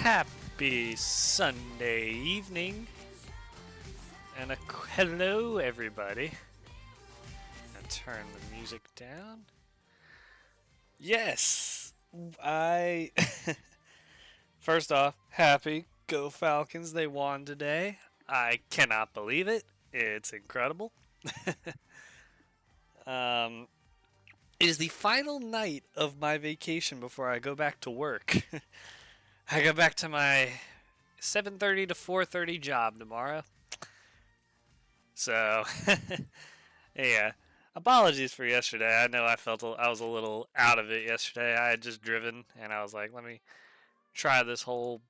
Happy Sunday evening, and a hello everybody. And turn the music down. Yes, I. First off, happy Go Falcons! They won today. I cannot believe it. It's incredible. um, it is the final night of my vacation before I go back to work. I go back to my 7:30 to 4:30 job tomorrow. So, yeah. Apologies for yesterday. I know I was a little out of it yesterday. I had just driven and I was like, let me try this whole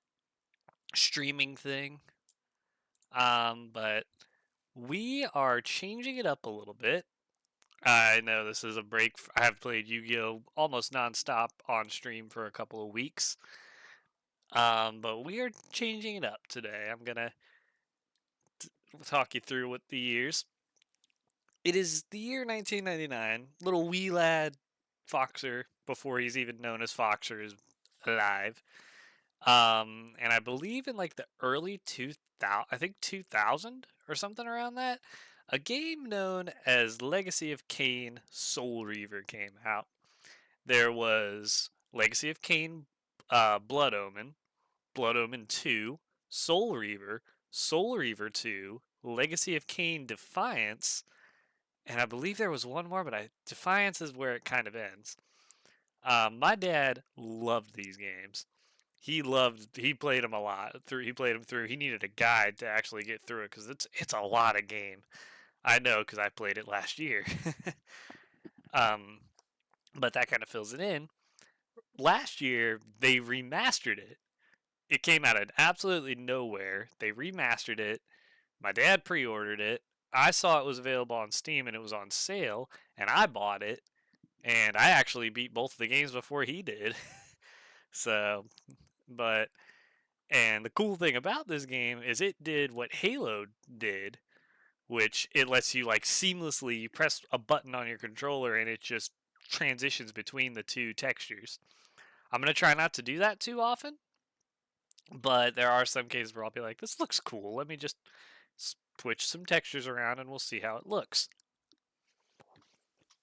streaming thing. But we are changing it up a little bit. I know this is a break. I have played Yu-Gi-Oh almost nonstop on stream for a couple of weeks. But we are changing it up today. I'm gonna talk you through what the years. It is the year 1999. Little wee lad Foxer, before he's even known as Foxer, is alive. And I believe in like the early 2000, I think 2000 or something around that, a game known as Legacy of Kain Soul Reaver came out. There was Legacy of Kain Blood Omen, Blood Omen 2, Soul Reaver, Soul Reaver 2, Legacy of Kain Defiance, and I believe there was one more, but Defiance is where it kind of ends. My dad loved these games. He played them a lot. He played them through. He needed a guide to actually get through it because it's a lot of game. I know because I played it last year. um, but that kind of fills it in. Last year they remastered it. It came out of absolutely nowhere. They remastered it. My dad pre-ordered it. I saw it was available on Steam and it was on sale, and I bought it. And I actually beat both of the games before he did. So, but and the cool thing about this game is it did what Halo did, which it lets you like seamlessly press a button on your controller and it just transitions between the two textures. I'm going to try not to do that too often, but there are some cases where I'll be like, this looks cool. Let me just switch some textures around and we'll see how it looks.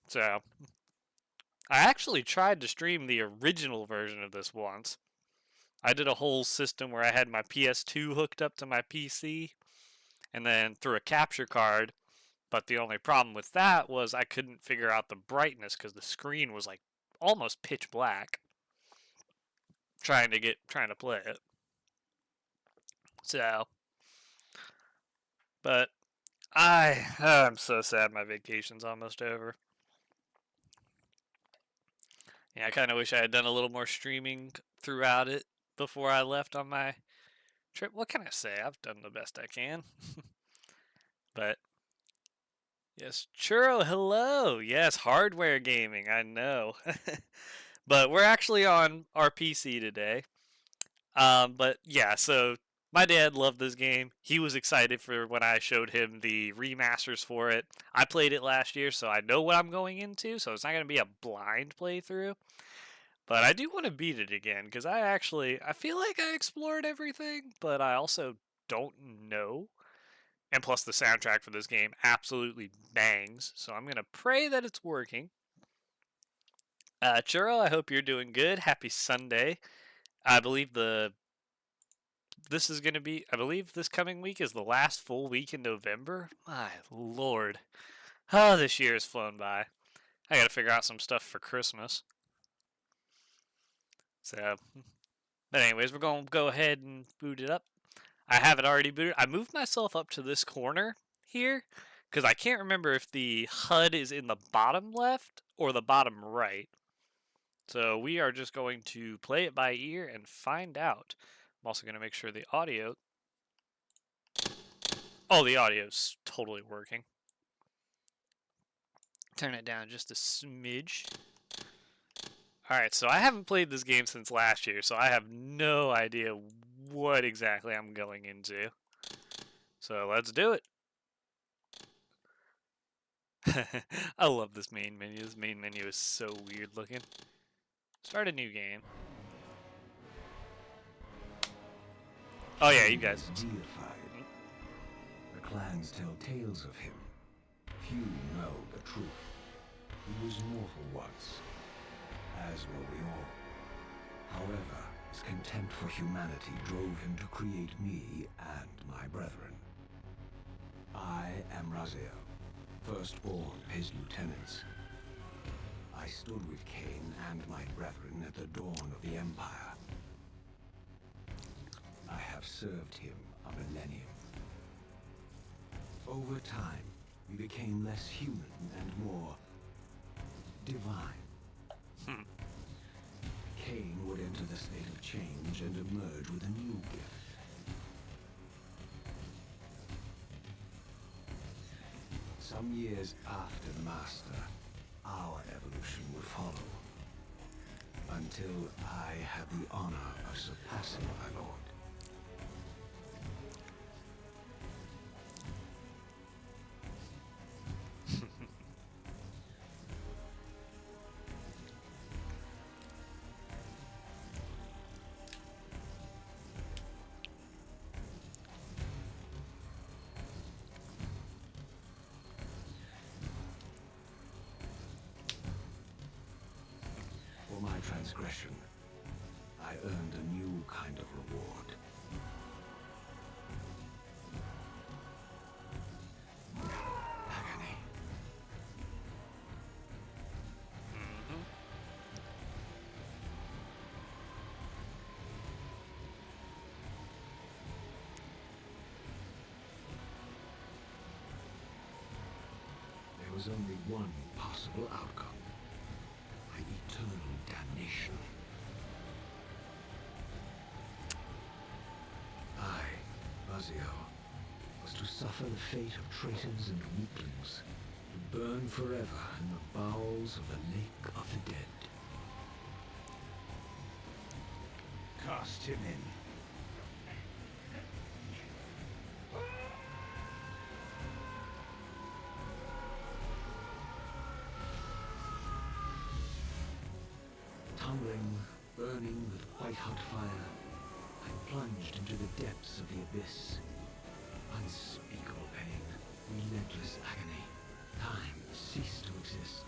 So, I actually tried to stream the original version of this once. I did a whole system where I had my PS2 hooked up to my PC and then through a capture card. But the only problem with that was I couldn't figure out the brightness because the screen was like almost pitch black trying to play it. So, but I'm so sad my vacation's almost over. Yeah, I kind of wish I had done a little more streaming throughout it before I left on my trip. What can I say? I've done the best I can. But yes, Churro, hello. Yes, hardware gaming. I know. But we're actually on our PC today. But yeah, so my dad loved this game. He was excited for when I showed him the remasters for it. I played it last year, so I know what I'm going into, so it's not going to be a blind playthrough. But I do want to beat it again because I feel like I explored everything, but I also don't know. And plus, the soundtrack for this game absolutely bangs, so I'm gonna pray that it's working. Churro, I hope you're doing good. Happy Sunday. I believe I believe this coming week is the last full week in November. My lord. Oh, this year has flown by. I gotta figure out some stuff for Christmas. So, but anyways, we're gonna go ahead and boot it up. I have it already booted. I moved myself up to this corner here because I can't remember if the HUD is in the bottom left or the bottom right. So we are just going to play it by ear and find out. I'm also going to make sure the audio... Oh, the audio's totally working. Turn it down just a smidge. Alright, so I haven't played this game since last year, so I have no idea what exactly I'm going into. So let's do it. I love this main menu. This main menu is so weird looking. Start a new game. Oh yeah, you He guys. is deified. The clans tell tales of him. Few know the truth. He was mortal once, as were we all. However, his contempt for humanity drove him to create me and my brethren. I am Raziel, firstborn of his lieutenants. I stood with Cain and my brethren at the dawn of the Empire. I have served him a millennium. Over time, we became less human and more divine. Cain would enter the state of change and emerge with a new gift. Some years after the Master, our evolution would follow. Until I had the honor of surpassing my lord. For my transgression, I earned a new kind of reward. Agony. There was only one possible outcome. My eternal damnation. I, Raziel, was to suffer the fate of traitors and weaklings, to burn forever in the bowels of the Lake of the Dead. Cast him in. Tumbling, burning with white-hot fire, I plunged into the depths of the abyss. Unspeakable pain, relentless agony. Time ceased to exist.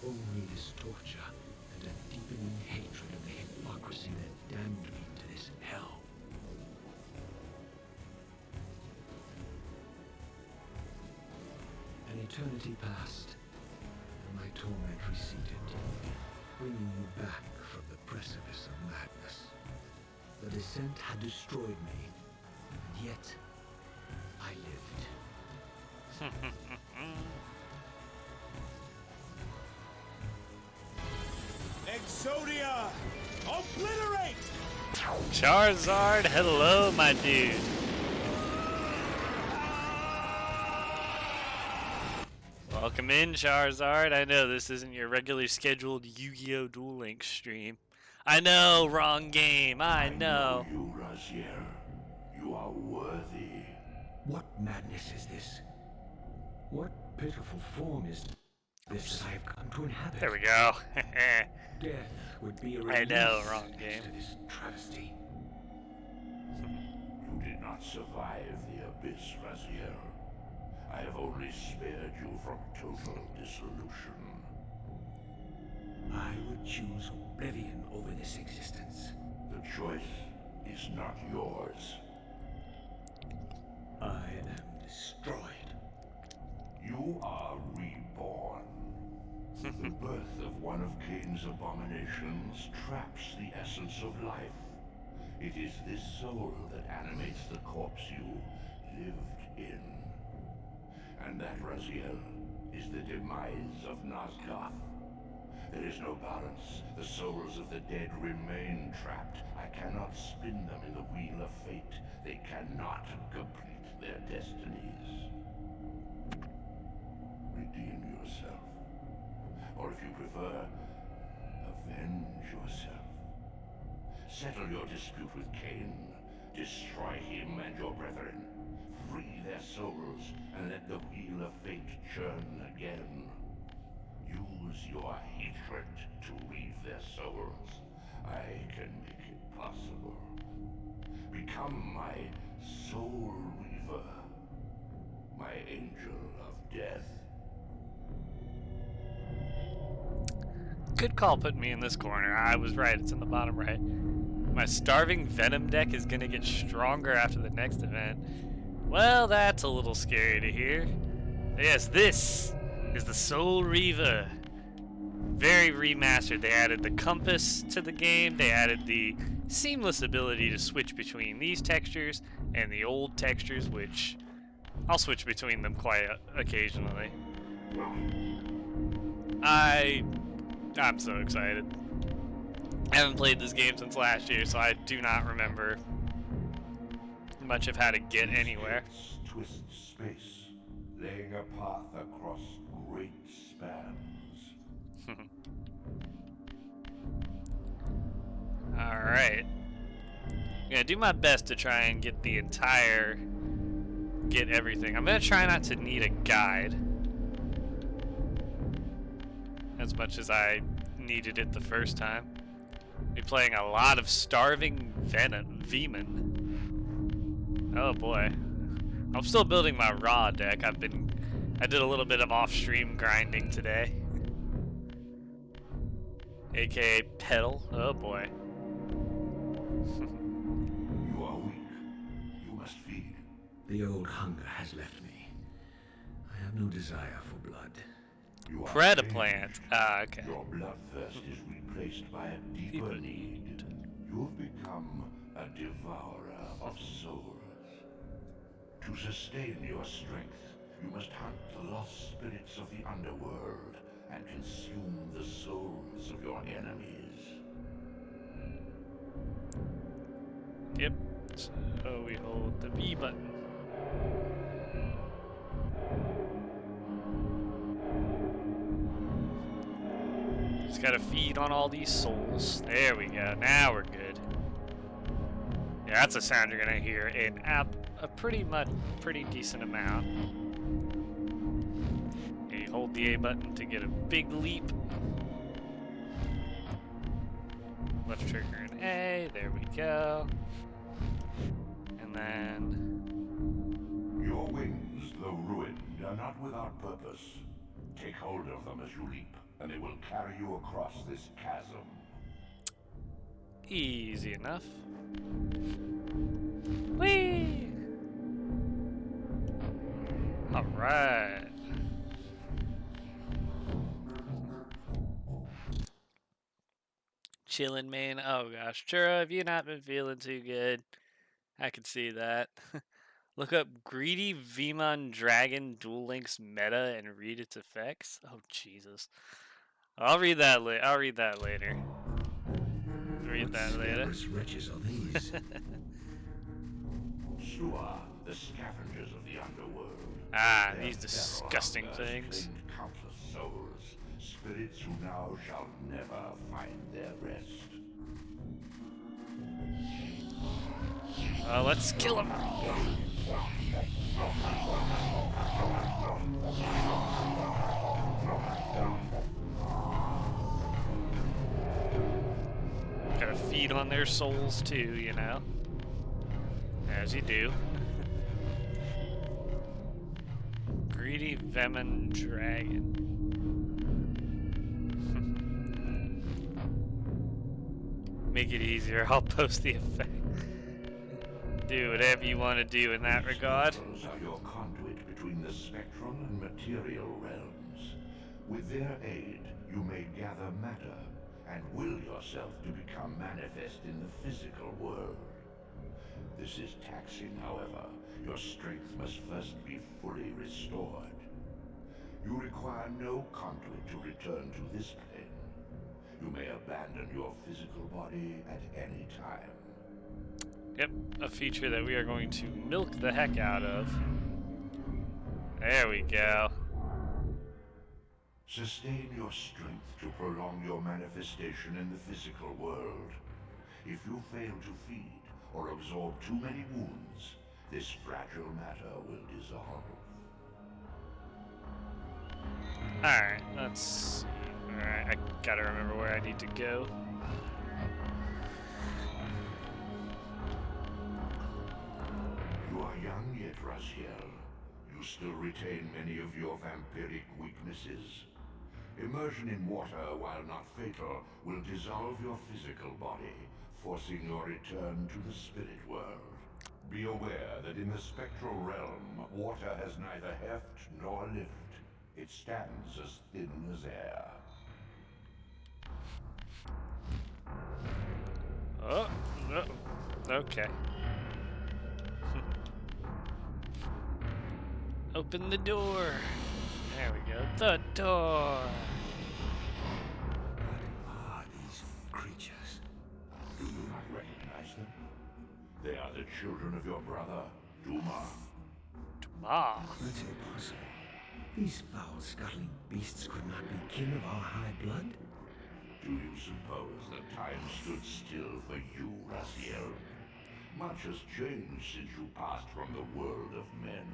Only this torture and a deepening hatred of the hypocrisy that damned me to this hell. An eternity passed, and my torment receded, bringing me back from the precipice of madness. The descent had destroyed me, and yet I lived. Exodia! Obliterate! Charizard, hello, my dude. Welcome in, Charizard. I know this isn't your regularly scheduled Yu-Gi-Oh! Duel Links stream. I know, wrong game. I know. You, Raziel. You are worthy. What madness is this? What pitiful form is this that I have come to inhabit? There we go. Death would be a I release know, wrong next game. to this travesty. You did not survive the abyss, Raziel. I have only spared you from total dissolution. I would choose oblivion over this existence. The choice is not yours. I am destroyed. You are reborn. The birth of one of Cain's abominations traps the essence of life. It is this soul that animates the corpse you lived in. And that, Raziel, is the demise of Nazgoth. There is no balance. The souls of the dead remain trapped. I cannot spin them in the wheel of fate. They cannot complete their destinies. Redeem yourself. Or if you prefer, avenge yourself. Settle your dispute with Cain. Destroy him and your brethren. Free their souls and let the wheel of fate churn again. Use your hatred to weave their souls. I can make it possible. Become my Soul Reaver, my angel of death. Good call putting me in this corner. I was right. It's in the bottom right. My starving venom deck is gonna get stronger after the next event. Well, that's a little scary to hear. Yes, this is the Soul Reaver. Very remastered. They added the compass to the game. They added the seamless ability to switch between these textures and the old textures, which I'll switch between them quite occasionally. I'm so excited. I haven't played this game since last year, so I do not remember much of how to get anywhere. Gates twist space, laying a path across great spans. Alright. I'm gonna do my best to try and get everything. I'm gonna try not to need a guide as much as I needed it the first time. Be playing a lot of Starving Venom. Oh boy. I'm still building my raw deck. I did a little bit of off-stream grinding today. AKA pedal. Oh boy. You are weak. You must feed. The old hunger has left me. I have no desire for blood. You are Predaplant. changed. Ah, okay. Your bloodthirst is replaced by a deeper need. You've become a devourer of souls. To sustain your strength, you must hunt the lost spirits of the underworld and consume the souls of your enemies. Yep. So we hold the B button. Just gotta feed on all these souls. There we go. Now we're good. Yeah, that's a sound you're gonna hear in a pretty decent amount. And you hold the A button to get a big leap. Left trigger and A. There we go. And then Your wings, though ruined, are not without purpose. Take hold of them as you leap, and they will carry you across this chasm. easy enough. Whee! Alright. Chillin', man. Oh gosh. Churro, have you not been feeling too good? I can see that. Look up Greedy Vemon Dragon Duel Links meta and read its effects. Oh Jesus. I'll read that I'll read that later. Read that later. Scabrous wretches are these? Sua, the scavengers of the underworld. Ah, Their these disgusting feral hunger has things. claimed countless souls, spirits who now shall never find their rest. Let's kill him. Gotta feed on their souls too, you know. As you do. Greedy Venom Dragon. Make it easier, I'll post the effect. Do whatever you want to do in that regard. Portals are your conduit between the spectral and material realms. With their aid, you may gather matter and will yourself to become manifest in the physical world. This is taxing, however. Your strength must first be fully restored. You require no conduit to return to this plane. You may abandon your physical body at any time. Yep, a feature that we are going to milk the heck out of. There we go. Sustain your strength to prolong your manifestation in the physical world. If you fail to feed or absorb too many wounds, this fragile matter will dissolve. Alright, let's see. Alright, I gotta remember where I need to go. young yet, Raziel. You still retain many of your vampiric weaknesses. Immersion in water, while not fatal, will dissolve your physical body, forcing your return to the spirit world. Be aware that in the spectral realm, water has neither heft nor lift. It stands as thin as air. Oh, no. Okay. Open the door. There we go. The door. What are these creatures? Do you not recognize them? They are the children of your brother, Duma. Ah. That's impossible. These foul, scuttling beasts could not be kin of our high blood. Do you suppose that time stood still for you, Raziel? Much has changed since you passed from the world of men.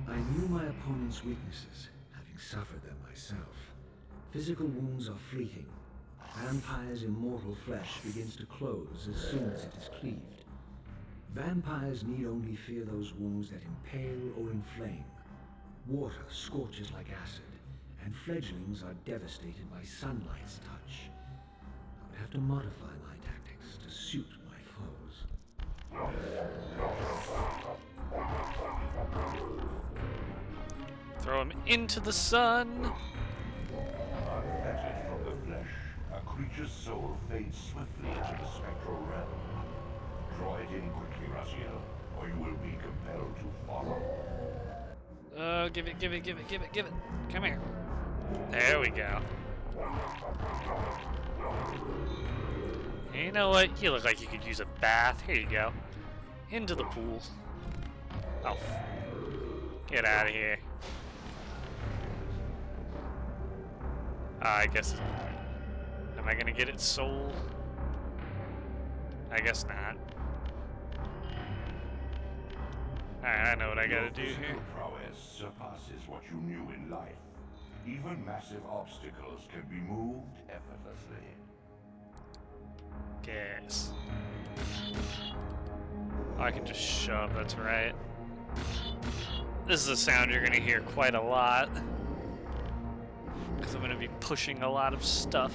I knew my opponent's weaknesses, having suffered them myself. Physical wounds are fleeting. Vampire's immortal flesh begins to close as soon as it is cleaved. Vampires need only fear those wounds that impale or inflame. Water scorches like acid, and fledglings are devastated by sunlight's touch. I would have to modify my tactics to suit my foes. Throw him into the sun. Unfettered from the flesh, a creature's soul fades swiftly into the spectral realm. Draw it in quickly, Raziel, or you will be compelled to follow. Oh, give it, give it, give it, give it, give it. Come here. There we go. You know what? You look like you could use a bath. Here you go. Into the pool. Oh. Get out of here. I guess. Am I gonna get its soul? I guess not. Alright, I know what I gotta do Your here. physical prowess surpasses what you knew in life. Even massive obstacles can be moved effortlessly. Guess. Oh, I can just shove, that's right. This is a sound you're gonna hear quite a lot. Because I'm gonna be pushing a lot of stuff.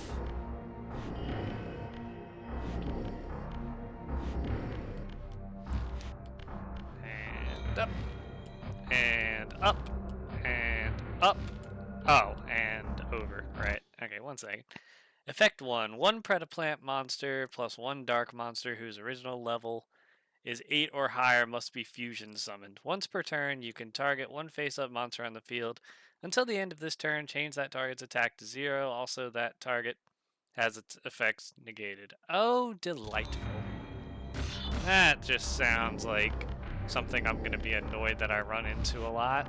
And up. And up. And up. Oh, and over. Right. Okay, 1 second. Effect 1. 1 Predaplant monster plus 1 dark monster whose original level is 8 or higher must be fusion summoned. Once per turn, you can target 1 face-up monster on the field. Until the end of this turn, change that target's attack to 0. Also, that target has its effects negated. Oh, delightful. That just sounds like something I'm going to be annoyed that I run into a lot.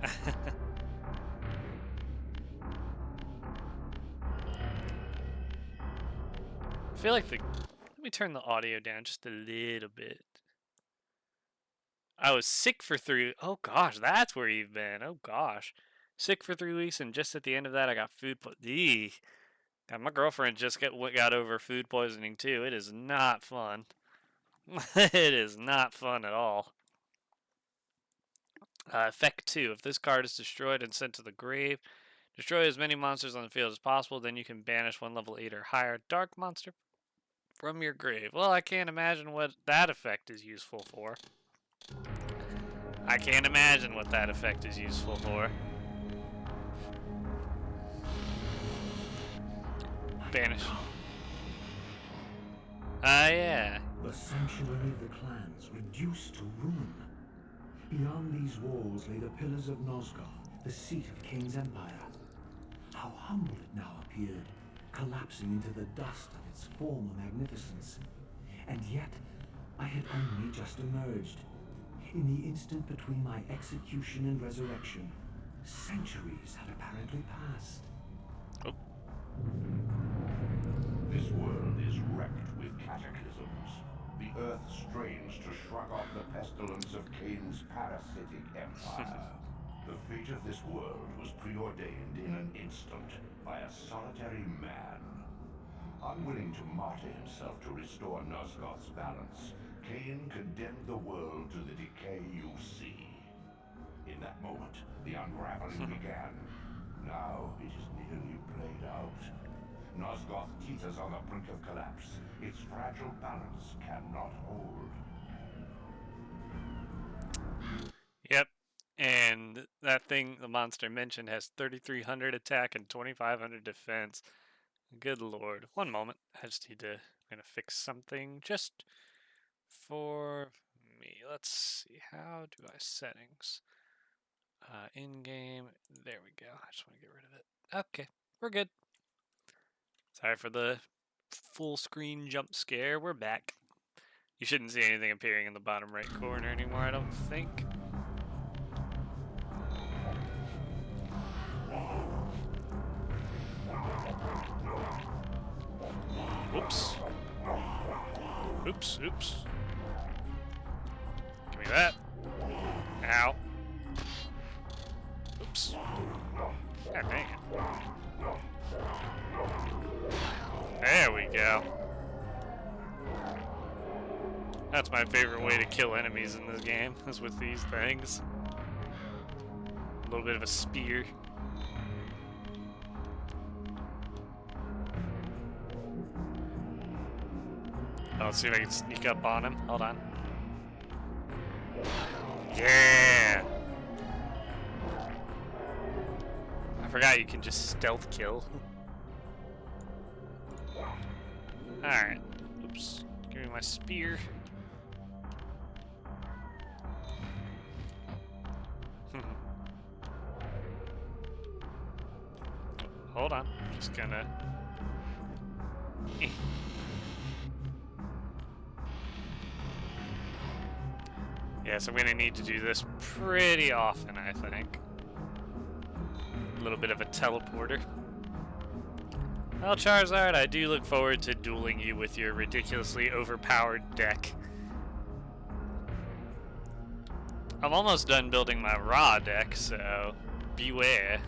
I feel like the... Let me turn the audio down just a little bit. I was sick for 3... Oh gosh, that's where you've been. Oh gosh. Sick for 3 weeks, and just at the end of that, I got food poisoning. God, my girlfriend just got over food poisoning too. It is not fun. It is not fun at all. Effect 2. If this card is destroyed and sent to the grave, destroy as many monsters on the field as possible. Then you can banish 1 level 8 or higher dark monster from your grave. Well, I can't imagine what that effect is useful for. I can't imagine what that effect is useful for. Banish. Ah, yeah. The sanctuary of the clans reduced to ruin. Beyond these walls lay the pillars of Nosgoth, the seat of Kane's empire. How humble it now appeared, collapsing into the dust of its former magnificence. And yet, I had only just emerged. In the instant between my execution and resurrection, centuries had apparently passed. Oh. This world is wrecked with cataclysms. The earth strains to shrug off the pestilence of Kane's parasitic empire. The fate of this world was preordained in an instant by a solitary man. Unwilling to martyr himself to restore Nosgoth's balance, Cain condemned the world to the decay you see. In that moment, the unraveling began. Now it is nearly played out. Nosgoth teeters on the brink of collapse. Its fragile balance cannot hold. Yep. And that thing the monster mentioned has 3,300 attack and 2,500 defense. Good lord. One moment. I just need to. I'm gonna fix something just for me. Let's see. How do I settings? In game. There we go. I just want to get rid of it. Okay. We're good. Sorry for the full screen jump scare. We're back. You shouldn't see anything appearing in the bottom right corner anymore, I don't think. Oops. Oops, oops. Give me that. Ow. Oops. God dang it. There we go. That's my favorite way to kill enemies in this game, is with these things. A little bit of a spear. Oh, let's see if I can sneak up on him. Hold on. Yeah! I forgot you can just stealth kill. Alright. Oops. Give me my spear. Hold on. Just gonna... Yes, I'm gonna need to do this pretty often, I think. A little bit of a teleporter. Well, Charizard, I do look forward to dueling you with your ridiculously overpowered deck. I'm almost done building my raw deck, so beware.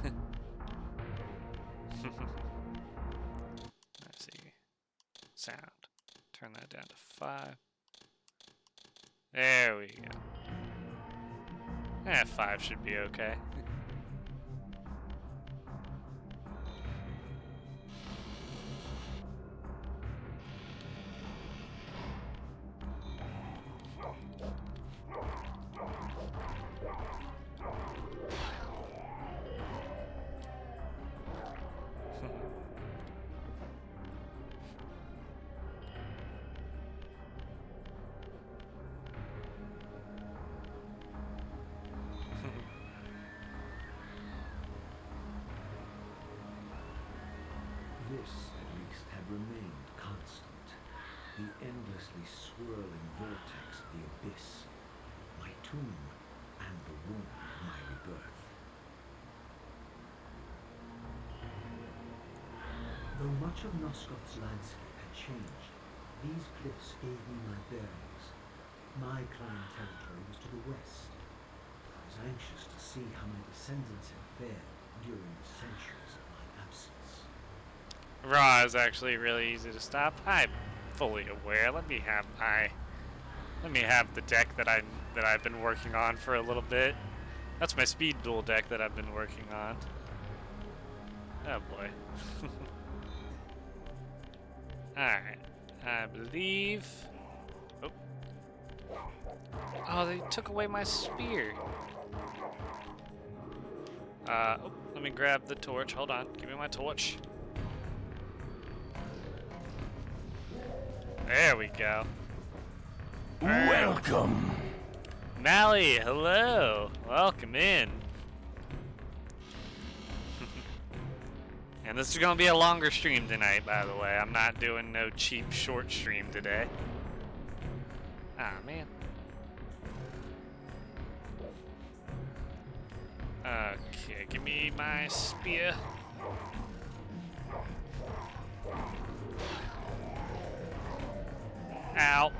Let's see. Sound. Turn that down to 5. There we go. 5 should be okay. This, at least, had remained constant. The endlessly swirling vortex of the abyss, my tomb, and the womb of my rebirth. Though much of Nosgoth's landscape had changed, these cliffs gave me my bearings. My clan territory was to the west. I was anxious to see how my descendants had fared during the centuries of my absence. Raw is actually really easy to stop. I'm fully aware. Let me have the deck that I've been working on for a little bit. That's my speed duel deck that I've been working on. Oh boy. Alright. I believe. Oh, they took away my spear. Let me grab the torch. Hold on. Give me my torch. There we go. Welcome. Mally, hello. Welcome in. And this is gonna be a longer stream tonight, by the way. I'm not doing no cheap short stream today. Ah, man. Okay, give me my spear. Ow.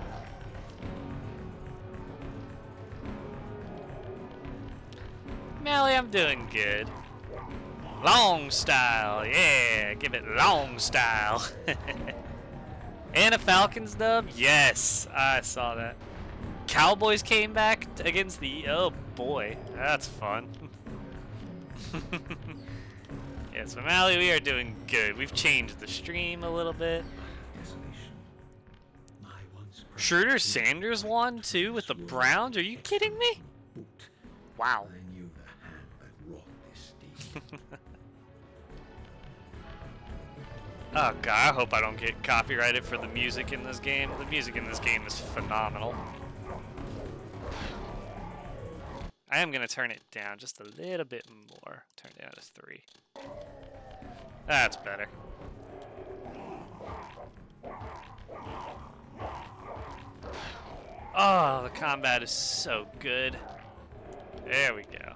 Melly, I'm doing good. Long style, yeah, give it long style. And a Falcons dub? Yes, I saw that. Cowboys came back against the... Oh boy, that's fun. Yes, O'Malley, we are doing good. We've changed the stream a little bit. Desolation. My once Schroeder perfect Sanders life won turned too with this the world Browns? Are you into kidding me? boot. Wow. I knew the hand that wrought this deed. Oh god, I hope I don't get copyrighted for the music in this game. The music in this game is phenomenal. I am gonna turn it down just a little bit more. Turn it down to 3. That's better. Oh, the combat is so good. There we go.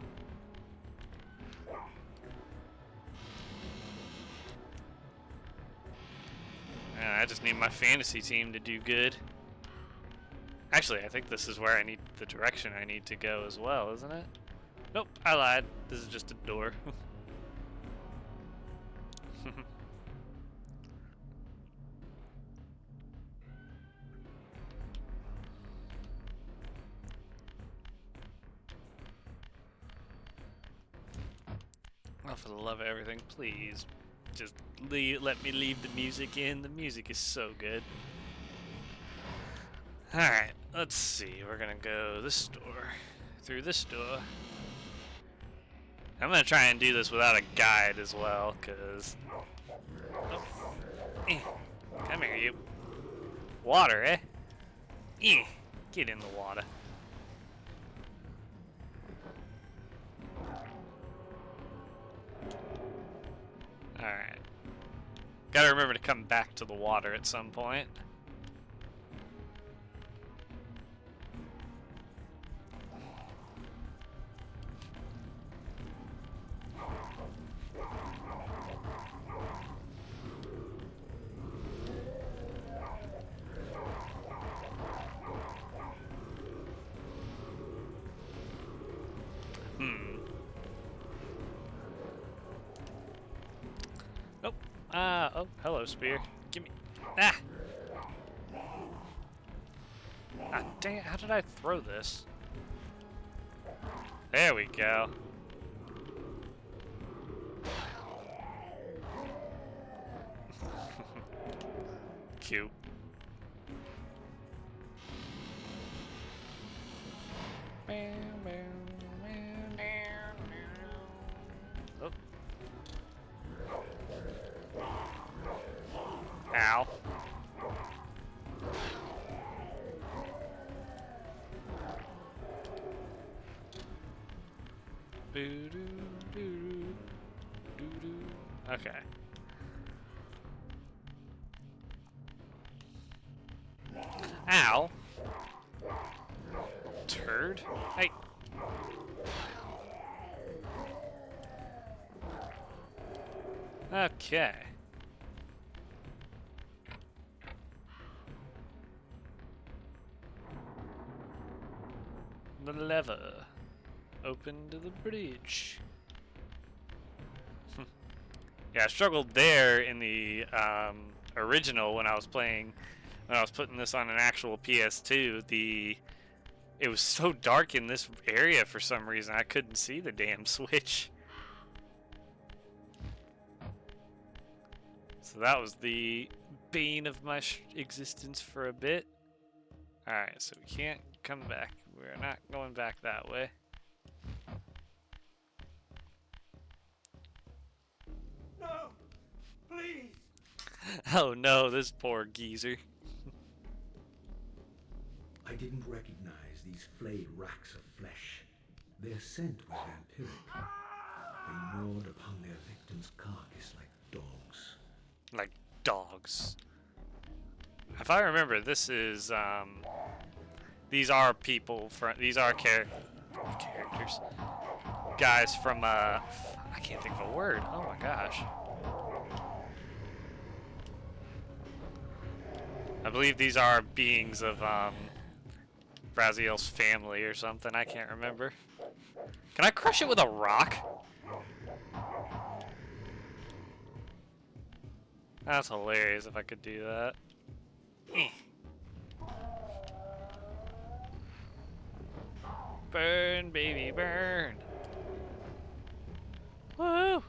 Man, I just need my fantasy team to do good. Actually, I think this is where I need the direction I need to go as well, isn't it? Nope, I lied. This is just a door. Oh, for the love of everything, please. Just let me leave the music in. The music is so good. Alright, let's see. We're gonna go this door. Through this door. I'm gonna try and do this without a guide as well, because... Oh. Come here, you. Water, eh? Get in the water. Alright. Gotta remember to come back to the water at some point. Oh, hello, spear. Give me... Ah! Ah, dang it, how did I throw this? There we go. Cute. Oh. Ow. Okay. Ow. Turd. Hey. Okay. The lever. Open to the bridge. Yeah, I struggled there in the original when I was playing, when I was putting this on an actual PS2. It was so dark in this area for some reason I couldn't see the damn switch. So that was the bane of my existence for a bit. Alright, so we can't come back. We're not going back that way. No! Please! Oh no, this poor geezer. I didn't recognize these flayed racks of flesh. Their scent was vampiric. They gnawed upon their victim's carcass like dogs. Like dogs. If I remember, this is these are people from characters, guys from I can't think of a word. Oh my gosh. I believe these are beings of Braziel's family or something. I can't remember. Can I crush it with a rock? That's hilarious if I could do that. Eh. Burn, baby, burn. Woo!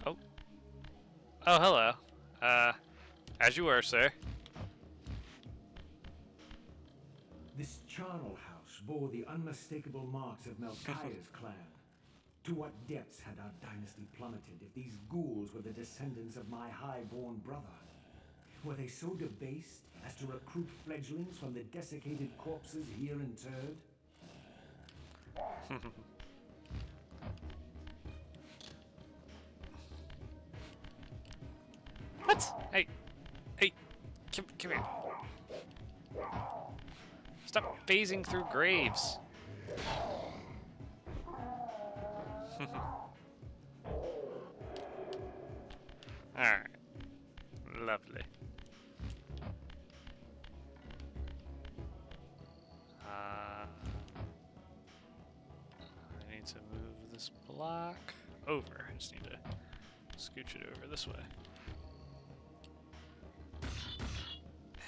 Oh. Oh, hello. As you were, sir. This charnel house bore the unmistakable marks of Melchiah's clan. To what depths had our dynasty plummeted if these ghouls were the descendants of my high-born brother? Were they so debased as to recruit fledglings from the desiccated corpses here interred? What? Hey. Hey. Come here. Stop phasing through graves. Alright. Lovely. I need to move this block over. I just need to scooch it over this way.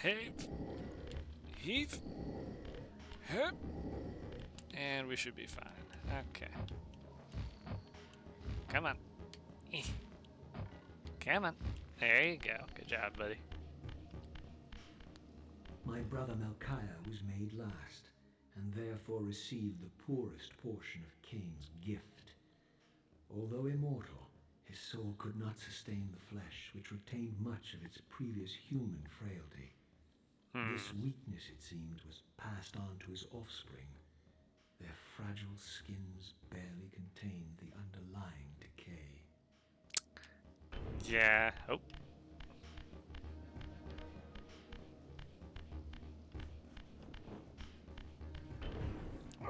Heave. Heave. Hup. And we should be fine. Okay. Come on. Eh. Come on. There you go. Good job, buddy. My brother Melchiah was made last, and therefore received the poorest portion of Cain's gift. Although immortal, his soul could not sustain the flesh, which retained much of its previous human frailty. This weakness, it seemed, was passed on to his offspring. Their fragile skins barely contained the underlying decay. Yeah. Oh.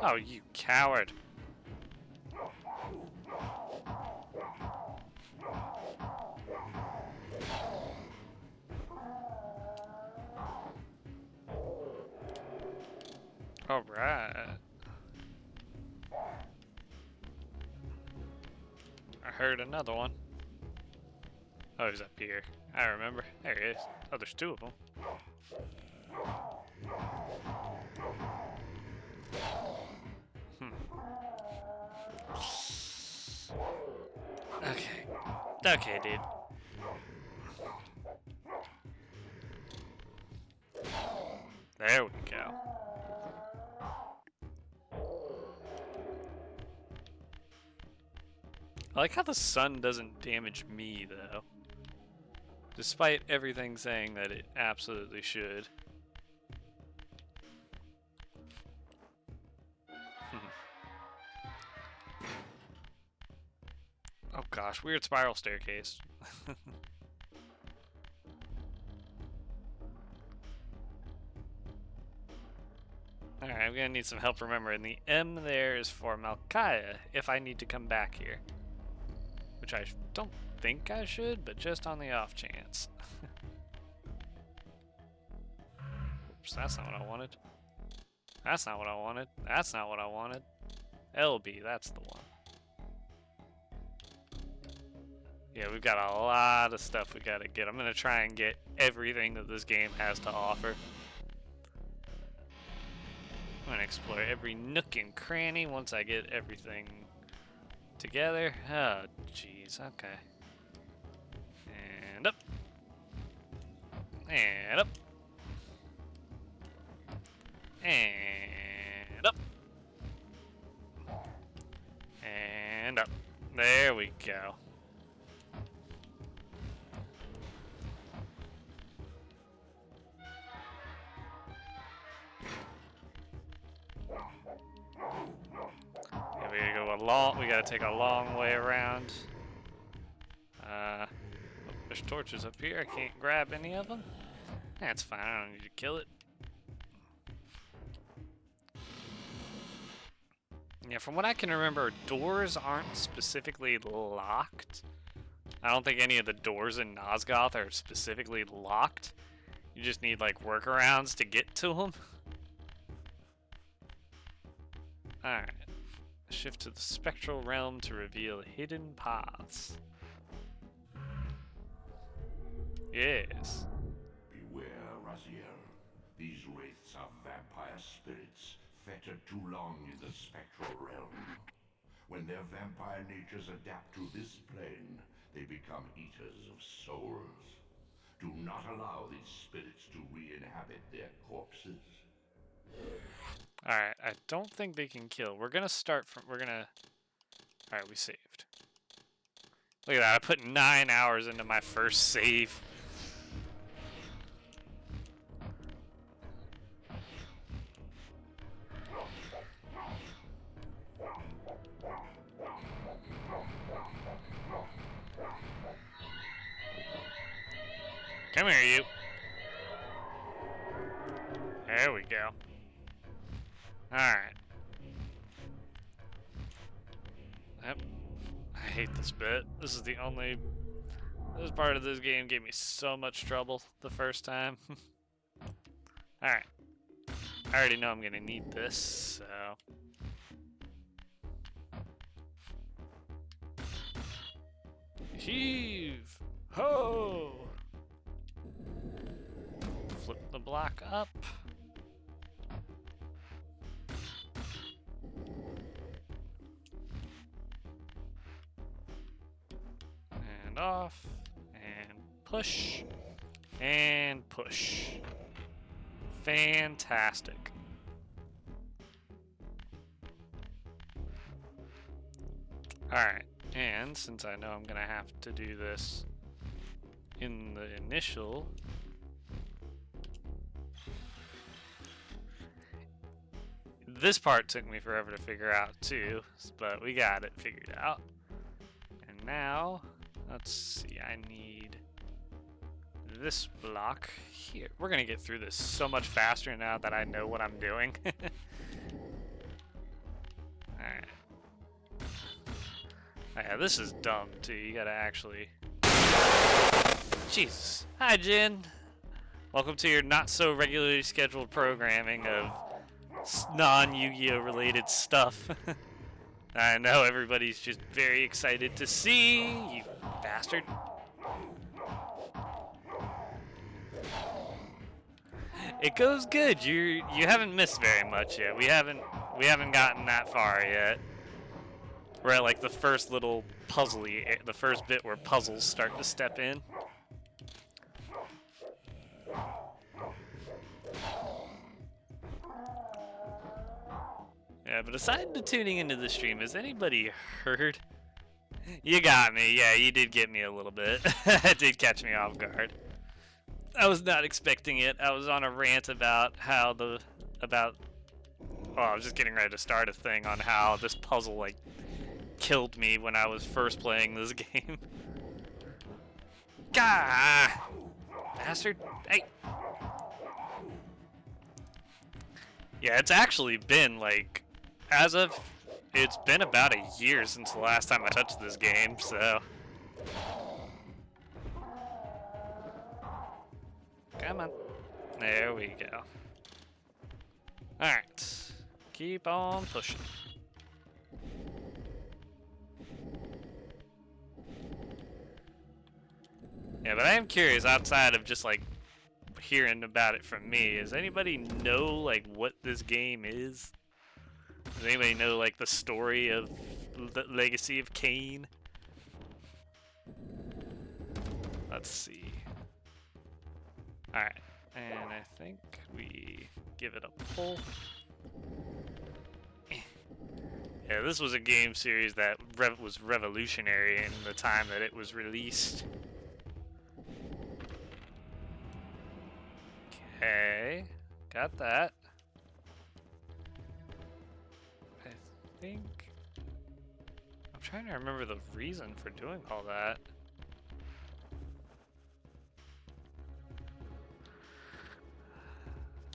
Oh, you coward. All right. I heard another one. Oh, he's up here. I remember. There he is. Oh, there's two of them. Okay. Okay, dude. There we go. I like how the sun doesn't damage me, though. Despite everything saying that it absolutely should. Oh gosh, weird spiral staircase. Alright, I'm gonna need some help remembering. The M there is for Malkaya if I need to come back here. Which I don't think I should, but just on the off chance. Oops, that's not what I wanted. That's not what I wanted. That's not what I wanted. LB, that's the one. Yeah, we've got a lot of stuff we gotta get. I'm gonna try and get everything that this game has to offer. I'm gonna explore every nook and cranny once I get everything together. Oh, jeez. Okay. And up. And up. And up. And up. There we go. Yeah, we gotta go a long. We gotta take a long way around. Oh, there's torches up here. I can't grab any of them. That's fine. I don't need to kill it. Yeah, from what I can remember, doors aren't specifically locked. I don't think any of the doors in Nosgoth are specifically locked. You just need, like, workarounds to get to them. Alright. Shift to the spectral realm to reveal hidden paths. Yes. Beware, Raziel. These wraiths are vampire spirits, fettered too long in the spectral realm. When their vampire natures adapt to this plane, they become eaters of souls. Do not allow these spirits to re-inhabit their corpses. Alright, I don't think they can kill. We're gonna start from... Alright, we saved. Look at that, I put 9 hours into my first save. Come here, you. There we go. Alright. Yep. I hate this bit. This is the only... This part of this game gave me so much trouble the first time. Alright. I already know I'm gonna need this, so... Heave! Ho! Flip the block up. And off. And push. And push. Fantastic. Alright, and since I know I'm gonna have to do this in the initial... This part took me forever to figure out too, but we got it figured out. And now, let's see, I need this block here. We're gonna get through this so much faster now that I know what I'm doing. Alright. Yeah, this is dumb too. You gotta actually... Jesus. Hi, Jin. Welcome to your not so regularly scheduled programming of non-Yu-Gi-Oh related stuff. I know everybody's just very excited to see you, bastard. It goes good. You haven't missed very much yet. We haven't gotten that far yet. We're at like the first little puzzly, the first bit where puzzles start to step in. Yeah, but aside to tuning into the stream, has anybody heard? You got me. Yeah, you did get me a little bit. It did catch me off guard. I was not expecting it. I was on a rant about how well, I was just getting ready to start a thing on how this puzzle, like, killed me when I was first playing this game. Gah! Bastard. Hey! Yeah, it's actually been, like, it's been about a year since the last time I touched this game, so... Come on. There we go. Alright. Keep on pushing. Yeah, but I am curious, outside of just, like, hearing about it from me, does anybody know, like, what this game is? Does anybody know, like, the story of the Legacy of Kain? Let's see. Alright, and I think we give it a pull. Yeah, this was a game series that was revolutionary in the time that it was released. Okay, got that. I think... I'm trying to remember the reason for doing all that.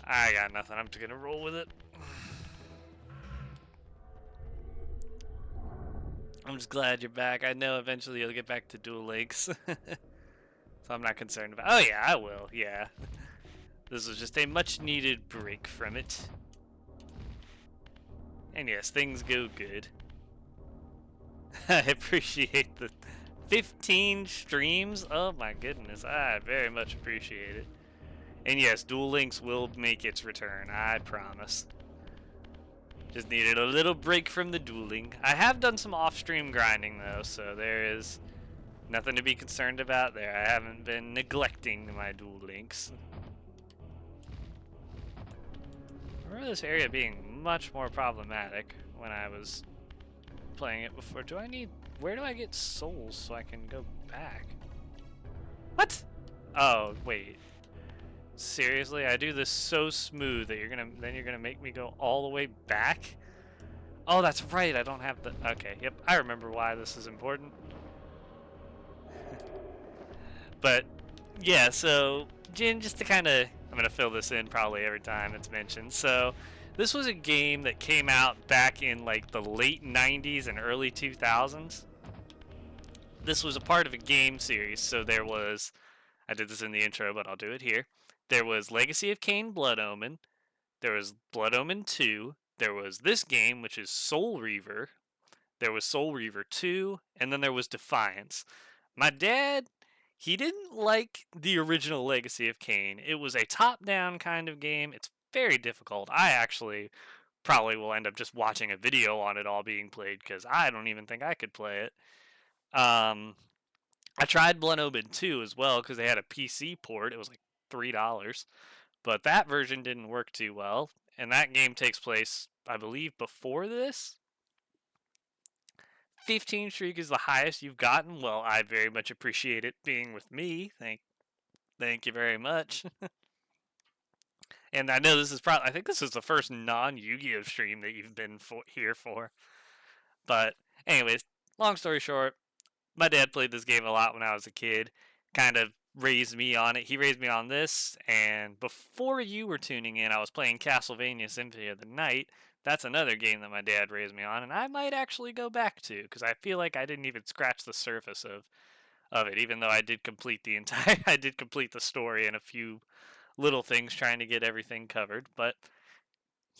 I got nothing, I'm just gonna roll with it. I'm just glad you're back. I know eventually you'll get back to Duel Links. So I'm not concerned about... Oh yeah, I will, yeah. This was just a much needed break from it. And yes, things go good. I appreciate the 15 streams. Oh my goodness, I very much appreciate it. And yes, Duel Links will make its return, I promise. Just needed a little break from the dueling. I have done some off-stream grinding though, so there is nothing to be concerned about there. I haven't been neglecting my Duel Links. I remember this area being much more problematic when I was playing it before. Where do I get souls so I can go back? What? Oh, wait. Seriously? I do this so smooth that then you're gonna make me go all the way back? Oh, that's right. I don't have the... Okay, yep. I remember why this is important. But, yeah, so, Jin, just to kind of... I'm going to fill this in probably every time it's mentioned. So, this was a game that came out back in, like, the late 90s and early 2000s. This was a part of a game series, so there was... I did this in the intro, but I'll do it here. There was Legacy of Kain Blood Omen. There was Blood Omen 2. There was this game, which is Soul Reaver. There was Soul Reaver 2. And then there was Defiance. My dad, he didn't like the original Legacy of Kain. It was a top-down kind of game. It's very difficult. I actually probably will end up just watching a video on it all being played because I don't even think I could play it. I tried Blood Omen 2 as well because they had a PC port. It was like $3. But that version didn't work too well. And that game takes place, I believe, before this. 15 streak is the highest you've gotten. Well, I very much appreciate it being with me. Thank you very much. And I know this is I think this is the first non-Yu-Gi-Oh stream that you've been here for. But anyways, long story short, my dad played this game a lot when I was a kid. Kind of raised me on it. He raised me on this, and before you were tuning in, I was playing Castlevania Symphony of the Night. That's another game that my dad raised me on, and I might actually go back to because I feel like I didn't even scratch the surface of it, even though I did complete I did complete the story and a few little things trying to get everything covered. But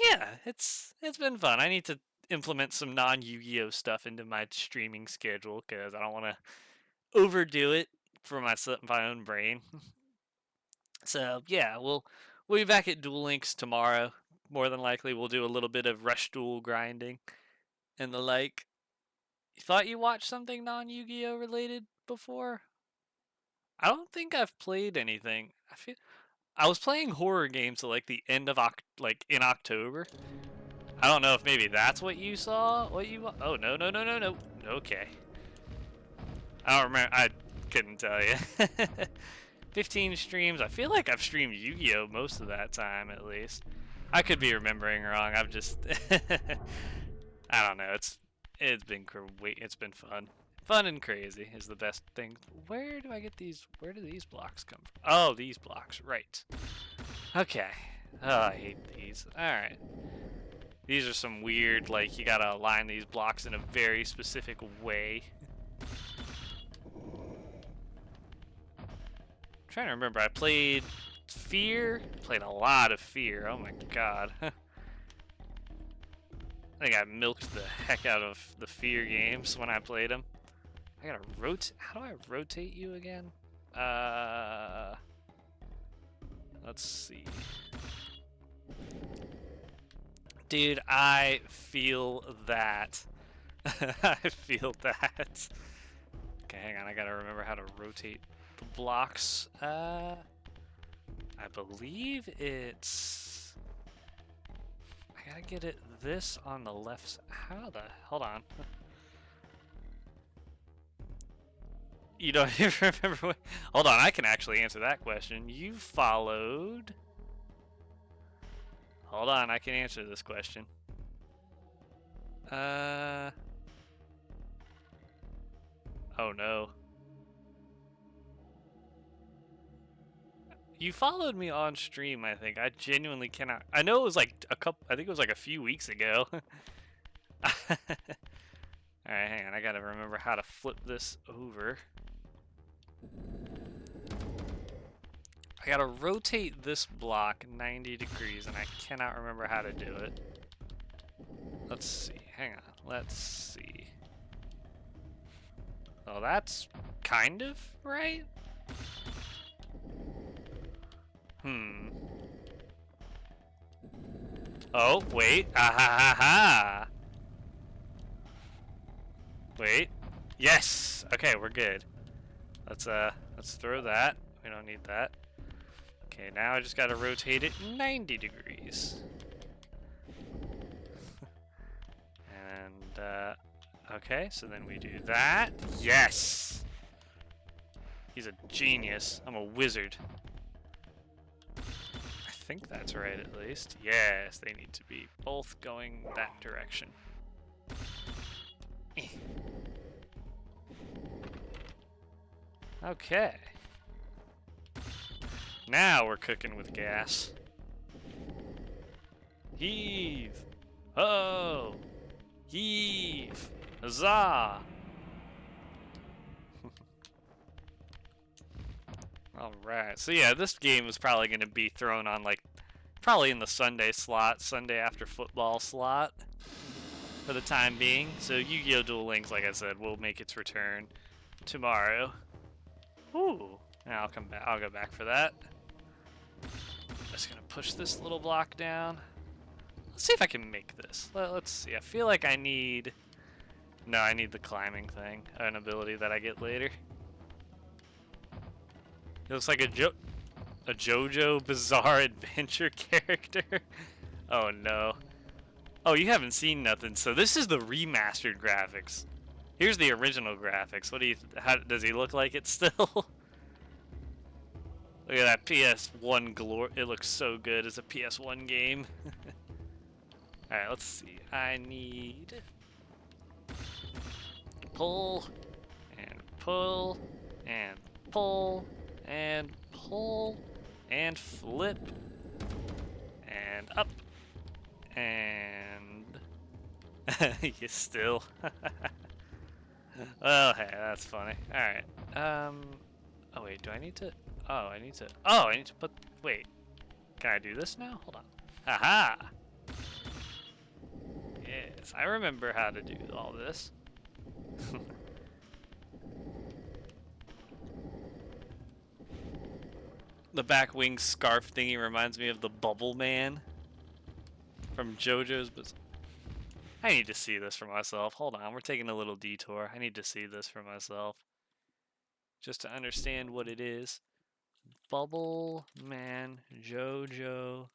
yeah, it's been fun. I need to implement some non-Yu-Gi-Oh stuff into my streaming schedule because I don't want to overdo it for my own brain. So yeah, we'll be back at Duel Links tomorrow. More than likely, we'll do a little bit of rush duel grinding and the like. You thought you watched something non-Yu-Gi-Oh related before? I don't think I've played anything. I was playing horror games at like the end of like in October. I don't know if maybe that's what you saw. Oh no. Okay. I don't remember. I couldn't tell you. 15 streams. I feel like I've streamed Yu-Gi-Oh most of that time at least. I could be remembering wrong. I've just I don't know. It's been fun. Fun and crazy is the best thing. Where do I get these? Where do these blocks come from? Oh, these blocks. Right. Okay. Oh, I hate these. All right. These are some weird, like, you gotta align these blocks in a very specific way. I'm trying to remember. I played Fear. Played a lot of Fear. Oh my god. I think I milked the heck out of the Fear games when I played them. I gotta rotate. How do I rotate you again? Let's see. Dude, I feel that. I feel that. Okay, hang on. I gotta remember how to rotate the blocks. I believe it's... I gotta get it this on the left side. Hold on. You don't even remember what... Hold on, I can actually answer that question. You followed... Hold on, I can answer this question. Oh no. You followed me on stream, I think. I genuinely cannot... I know it was like I think it was like a few weeks ago. Alright, hang on. I gotta remember how to flip this over. I gotta rotate this block 90 degrees, and I cannot remember how to do it. Let's see. Hang on. Let's see. Oh, that's kind of right. Hmm. Oh, wait. Ah ha ha ha. Wait. Yes. Okay, we're good. Let's throw that. We don't need that. Okay, now I just gotta rotate it 90 degrees. And, okay, so then we do that. Yes! He's a genius. I'm a wizard. I think that's right, at least. Yes, they need to be both going that direction. Eh. Okay. Now we're cooking with gas. Heave! Oh! Heave! Huzzah! Alright, so yeah, this game is probably going to be thrown on, like, probably in the Sunday slot, Sunday after football slot, for the time being. So Yu-Gi-Oh! Duel Links, like I said, will make its return tomorrow. Ooh, and I'll come back. I'll go back for that. Just gonna push this little block down. Let's see if I can make this. Let's see. I feel like I need. No, I need the climbing thing, an ability that I get later. It looks like a JoJo Bizarre Adventure character. Oh no. Oh, you haven't seen nothing. So this is the remastered graphics. Here's the original graphics. What do you? How does he look like it still? Look at that PS1 glory. It looks so good as a PS1 game. Alright, let's see. I need pull and pull and pull and pull and flip and up and you still. Well, hey, that's funny. Alright. Oh wait, do I need to? Oh, I need to put. Wait. Can I do this now? Hold on. Haha! Yes, I remember how to do all this. The back wing scarf thingy reminds me of the Bubble Man from JoJo's Bizarre. I need to see this for myself. Hold on, we're taking a little detour. I need to see this for myself. Just to understand what it is. Bubble Man JoJo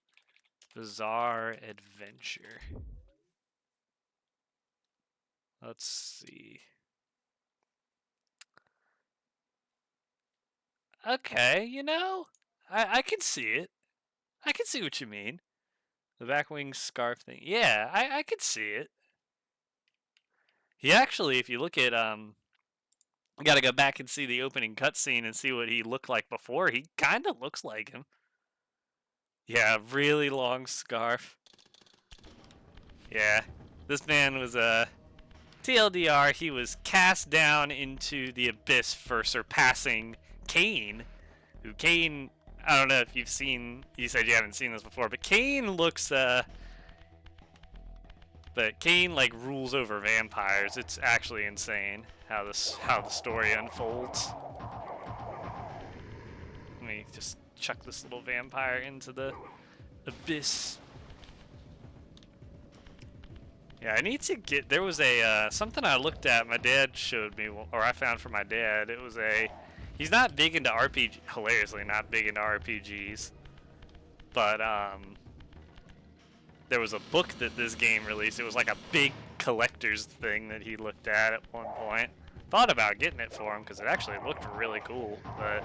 Bizarre Adventure. Let's see. Okay, you know, I can see it. I can see what you mean. The back wing scarf thing. Yeah, I could see it. He actually, if you look at you gotta go back and see the opening cutscene and see what he looked like before. He kind of looks like him. Yeah, really long scarf. Yeah, this man was TLDR. He was cast down into the abyss for surpassing Cain. Who Cain? I don't know if you've seen. You said you haven't seen this before, but Cain looks But Cain like rules over vampires. It's actually insane how the story unfolds. Let me just chuck this little vampire into the abyss. Yeah, I need to get. There was a something I looked at. My dad showed me, or I found for my dad. It was a. He's not big into RPG. Hilariously, not big into RPGs. But there was a book that this game released. It was like a big collector's thing that he looked at one point. Thought about getting it for him because it actually looked really cool, but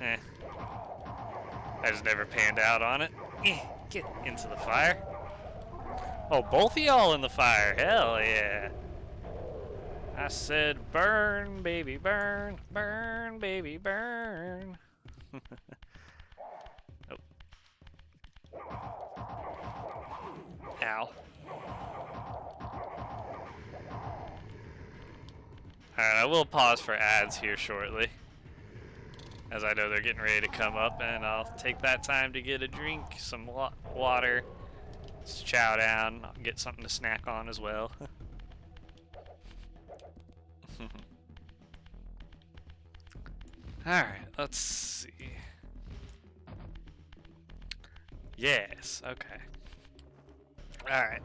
I just never panned out on it. Get into the fire. Oh, both of y'all in the fire. Hell yeah. I said burn, baby, burn. Burn, baby, burn. Oh. Ow. Alright, I will pause for ads here shortly, as I know they're getting ready to come up, and I'll take that time to get a drink, some water, chow down, get something to snack on as well. Alright, let's see. Yes, okay. Alright.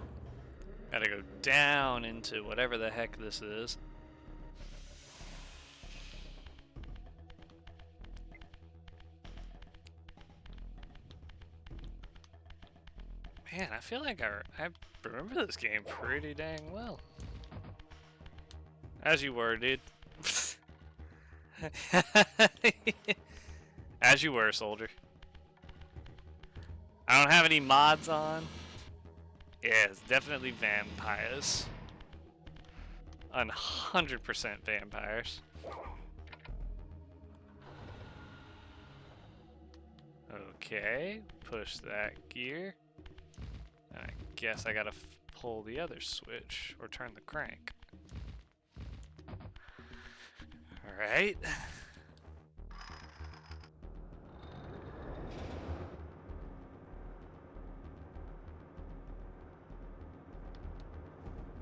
Gotta go down into whatever the heck this is. Man, I feel like I remember this game pretty dang well. As you were, dude. As you were, soldier. I don't have any mods on. Yeah, it's definitely vampires. 100% vampires. Okay, push that gear. I guess I gotta pull the other switch or turn the crank. Alright.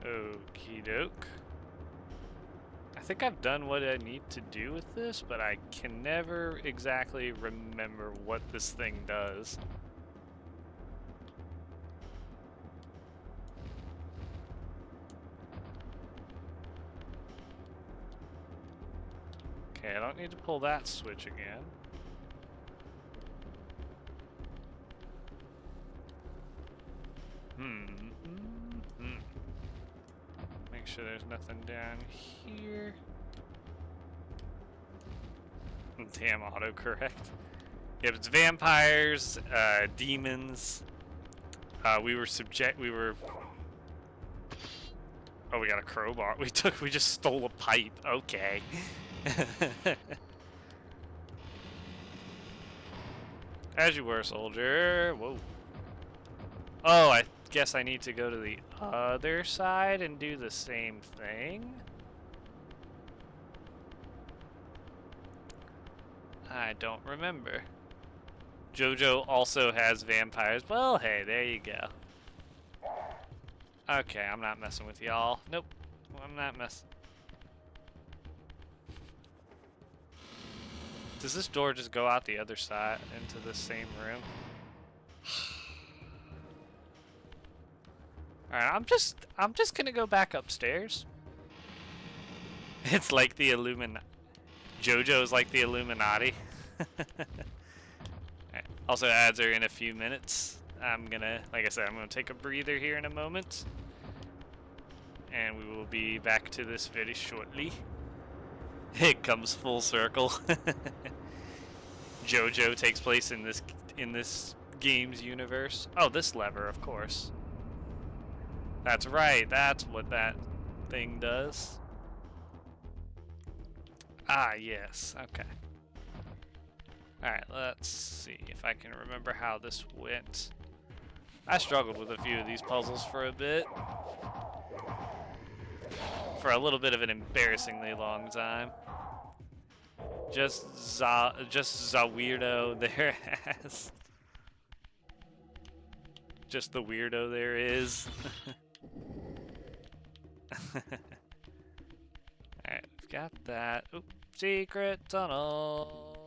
Okie doke. I think I've done what I need to do with this, but I can never exactly remember what this thing does. Okay, I don't need to pull that switch again. Make sure there's nothing down here. Damn autocorrect. Yeah, it's vampires, demons. We were Oh, we got a crowbar. We just stole a pipe. Okay. As you were, soldier. Whoa. Oh, I guess I need to go to the other side and do the same thing. I don't remember. JoJo also has vampires. Well, hey, there you go. Okay, I'm not messing with y'all. Nope, I'm not messing. Does this door just go out the other side into the same room? Alright, I'm just gonna go back upstairs. It's like the JoJo's like the Illuminati. Alright, also ads are in a few minutes. Like I said, I'm gonna take a breather here in a moment. And we will be back to this very shortly. It comes full circle. JoJo takes place in this game's universe. Oh, this lever, of course. That's right, that's what that thing does. Ah, yes, okay. Alright, let's see if I can remember how this went. I struggled with a few of these puzzles for a bit. For a little bit of an embarrassingly long time. Just weirdo there has. Just the weirdo there is. Alright, we've got that. Oop, secret tunnel.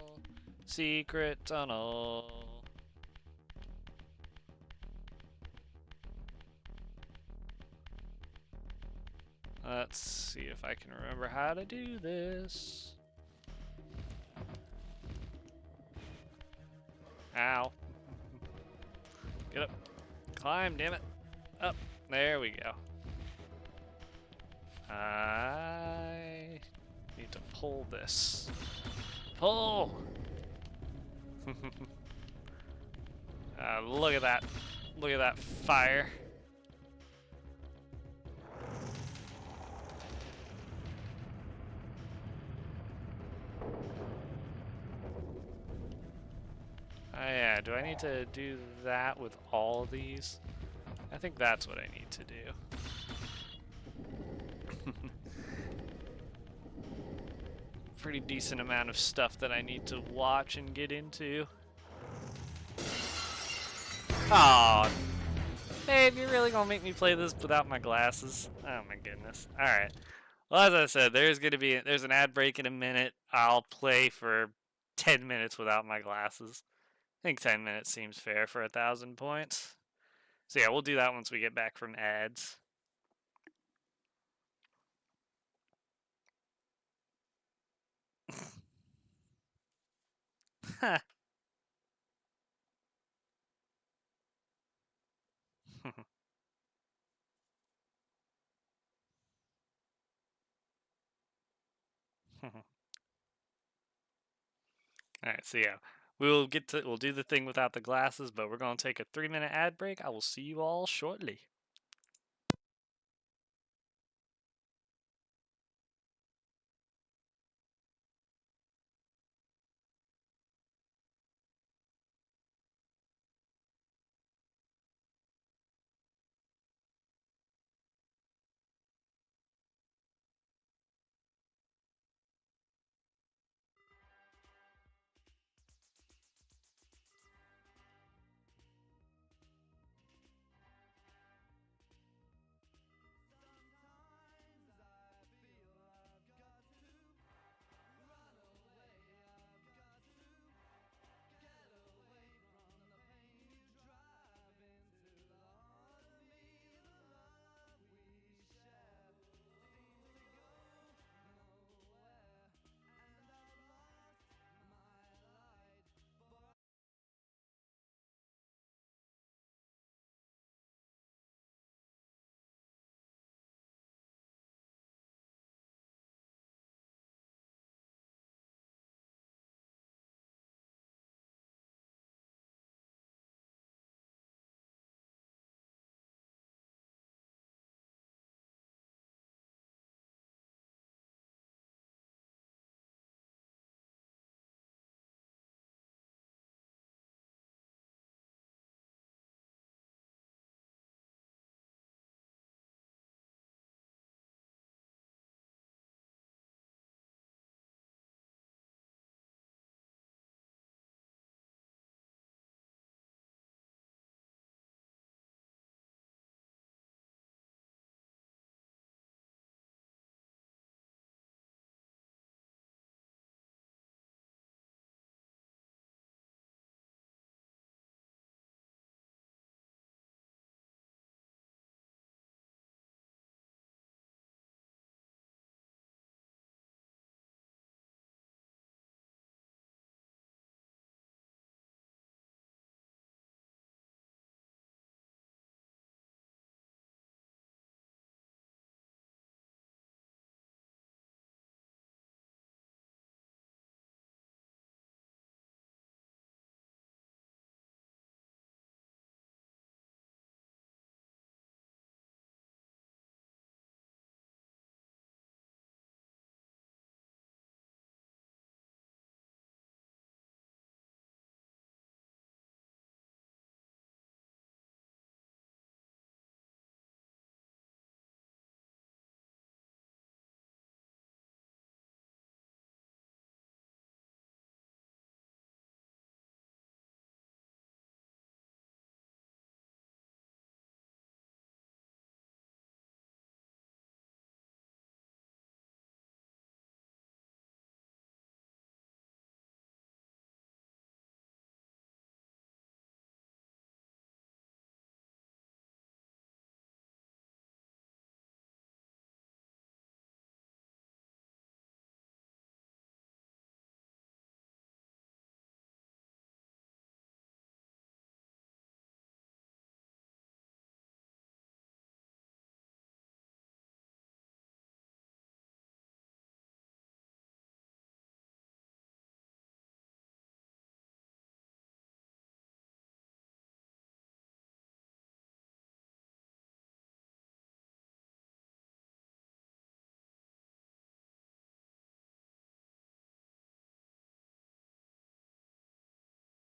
Secret tunnel. Let's see if I can remember how to do this. Ow. Get up. Climb, damn it. Up. There we go. I need to pull this. Pull! Look at that. Look at that fire. Oh yeah, do I need to do that with all of these? I think that's what I need to do. Pretty decent amount of stuff that I need to watch and get into. Aw, babe, you're really gonna make me play this without my glasses? Oh my goodness. Alright. Well, as I said, there's an ad break in a minute. I'll play for 10 minutes without my glasses. I think 10 minutes seems fair for 1,000 points. So yeah, we'll do that once we get back from ads. All right, so yeah, we'll do the thing without the glasses, but we're gonna take a 3-minute ad break. I will see you all shortly.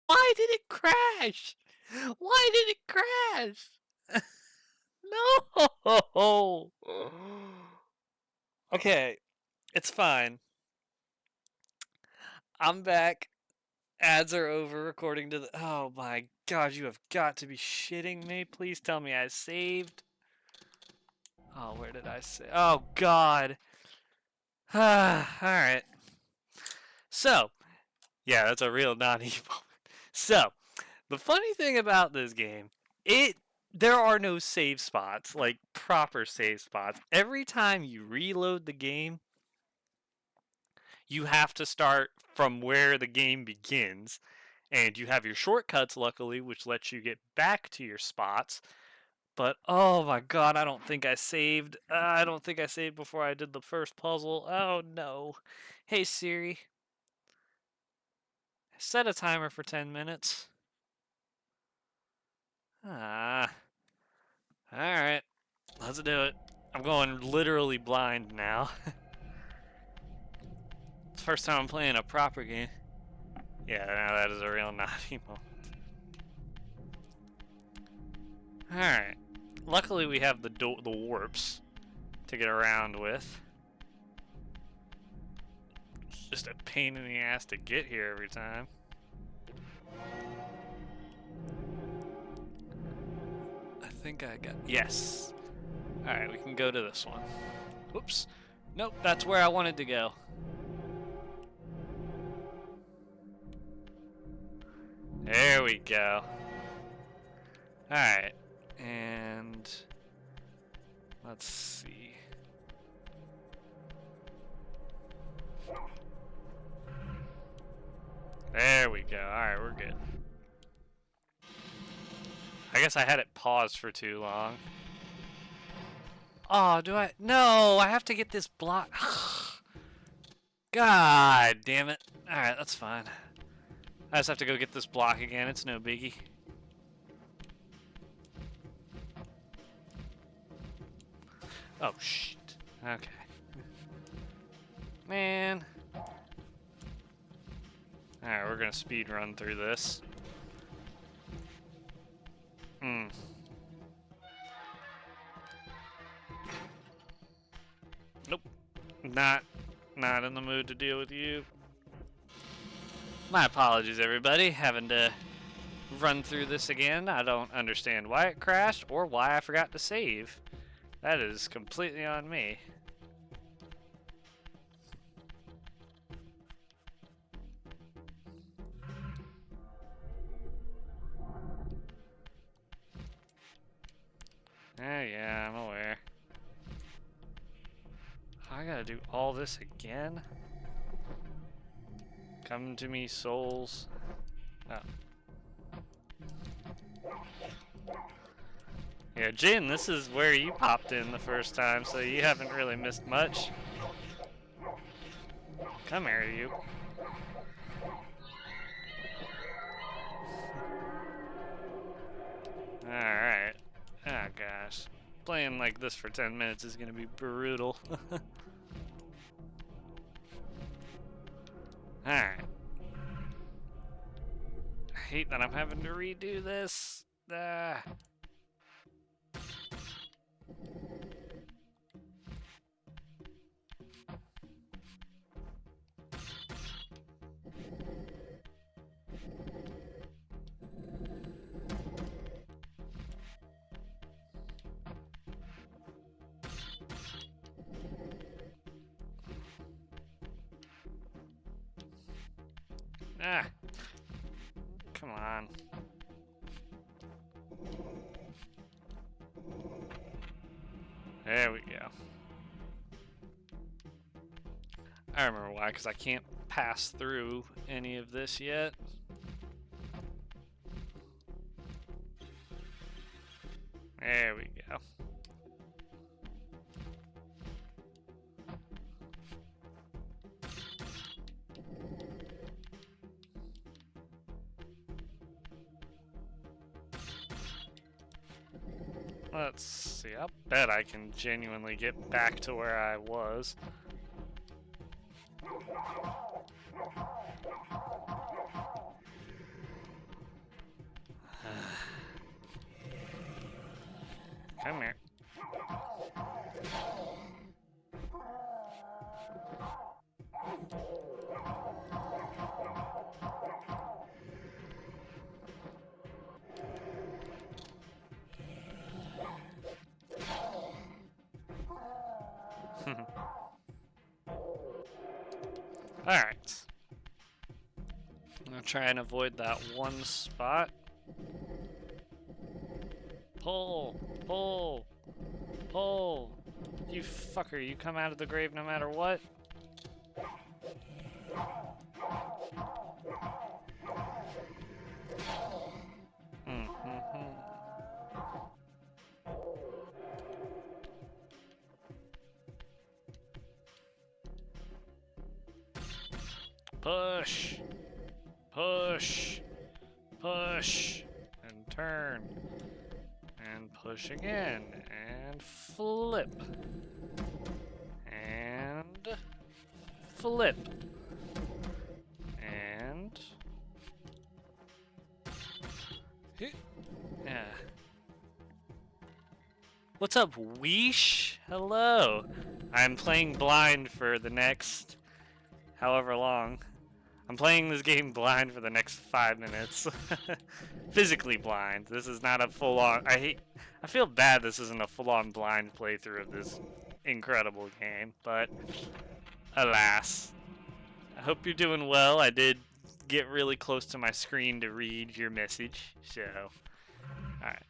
Why did it crash? Why did it crash? No. Okay, it's fine. I'm back. Ads are over according to the. Oh my god, you have got to be shitting me. Please tell me I saved. Oh, where did I say? Oh god. Alright. So, yeah, that's a real naughty moment. So, the funny thing about this game, it there are no save spots, like proper save spots. Every time you reload the game, you have to start from where the game begins. And you have your shortcuts, luckily, which lets you get back to your spots. But oh my god, I don't think I saved. I don't think I saved before I did the first puzzle. Oh no. Hey Siri, set a timer for 10 minutes. Ah. Alright, let's do it. I'm going literally blind now. It's the first time I'm playing a proper game. Yeah, now that is a real naughty moment. Alright. Luckily we have the warps to get around with. It's just a pain in the ass to get here every time. I think I got... Yes! Alright, we can go to this one. Whoops. Nope, that's where I wanted to go. There we go. Alright. And... let's see. There we go. Alright, we're good. I guess I had it paused for too long. Oh, do I? No, I have to get this block. God damn it. Alright, that's fine. I just have to go get this block again. It's no biggie. Oh, shit. Okay. Man. Alright, we're gonna speed run through this. Nope. Not in the mood to deal with you. My apologies, everybody. Having to run through this again. I don't understand why it crashed or why I forgot to save. That is completely on me. Yeah, I'm aware. I gotta do all this again? Come to me, souls. Oh. Yeah, Jin, this is where you popped in the first time, so you haven't really missed much. Come here, you. Alright. Oh, gosh. Playing like this for 10 minutes is gonna be brutal. Alright. I hate that I'm having to redo this. Ah. Come on. There we go. I remember why, because I can't pass through any of this yet. There we go. Let's see, I bet I can genuinely get back to where I was. Come here. Alright. I'm gonna try and avoid that one spot. Pull! Pull! Pull! You fucker, you come out of the grave no matter what? Push! Push! Push! And turn. And push again. And flip. And flip. And yeah. What's up, Weesh? Hello. I'm playing blind for the next however long. I'm playing this game blind for the next 5 minutes. Physically blind. This is not a full-on... I feel bad this isn't a full-on blind playthrough of this incredible game, but alas. I hope you're doing well. I did get really close to my screen to read your message, so... Alright.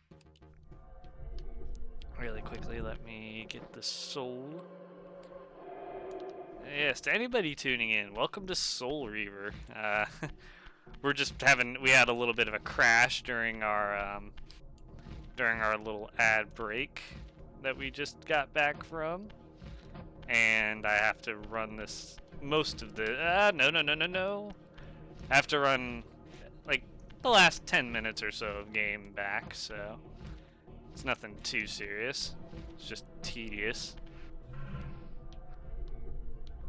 Really quickly, let me get the soul. Yes, to anybody tuning in, welcome to Soul Reaver. We had a little bit of a crash during our little ad break that we just got back from, and I have to run this most of the. No. I have to run like the last 10 minutes or so of game back, so it's nothing too serious. It's just tedious.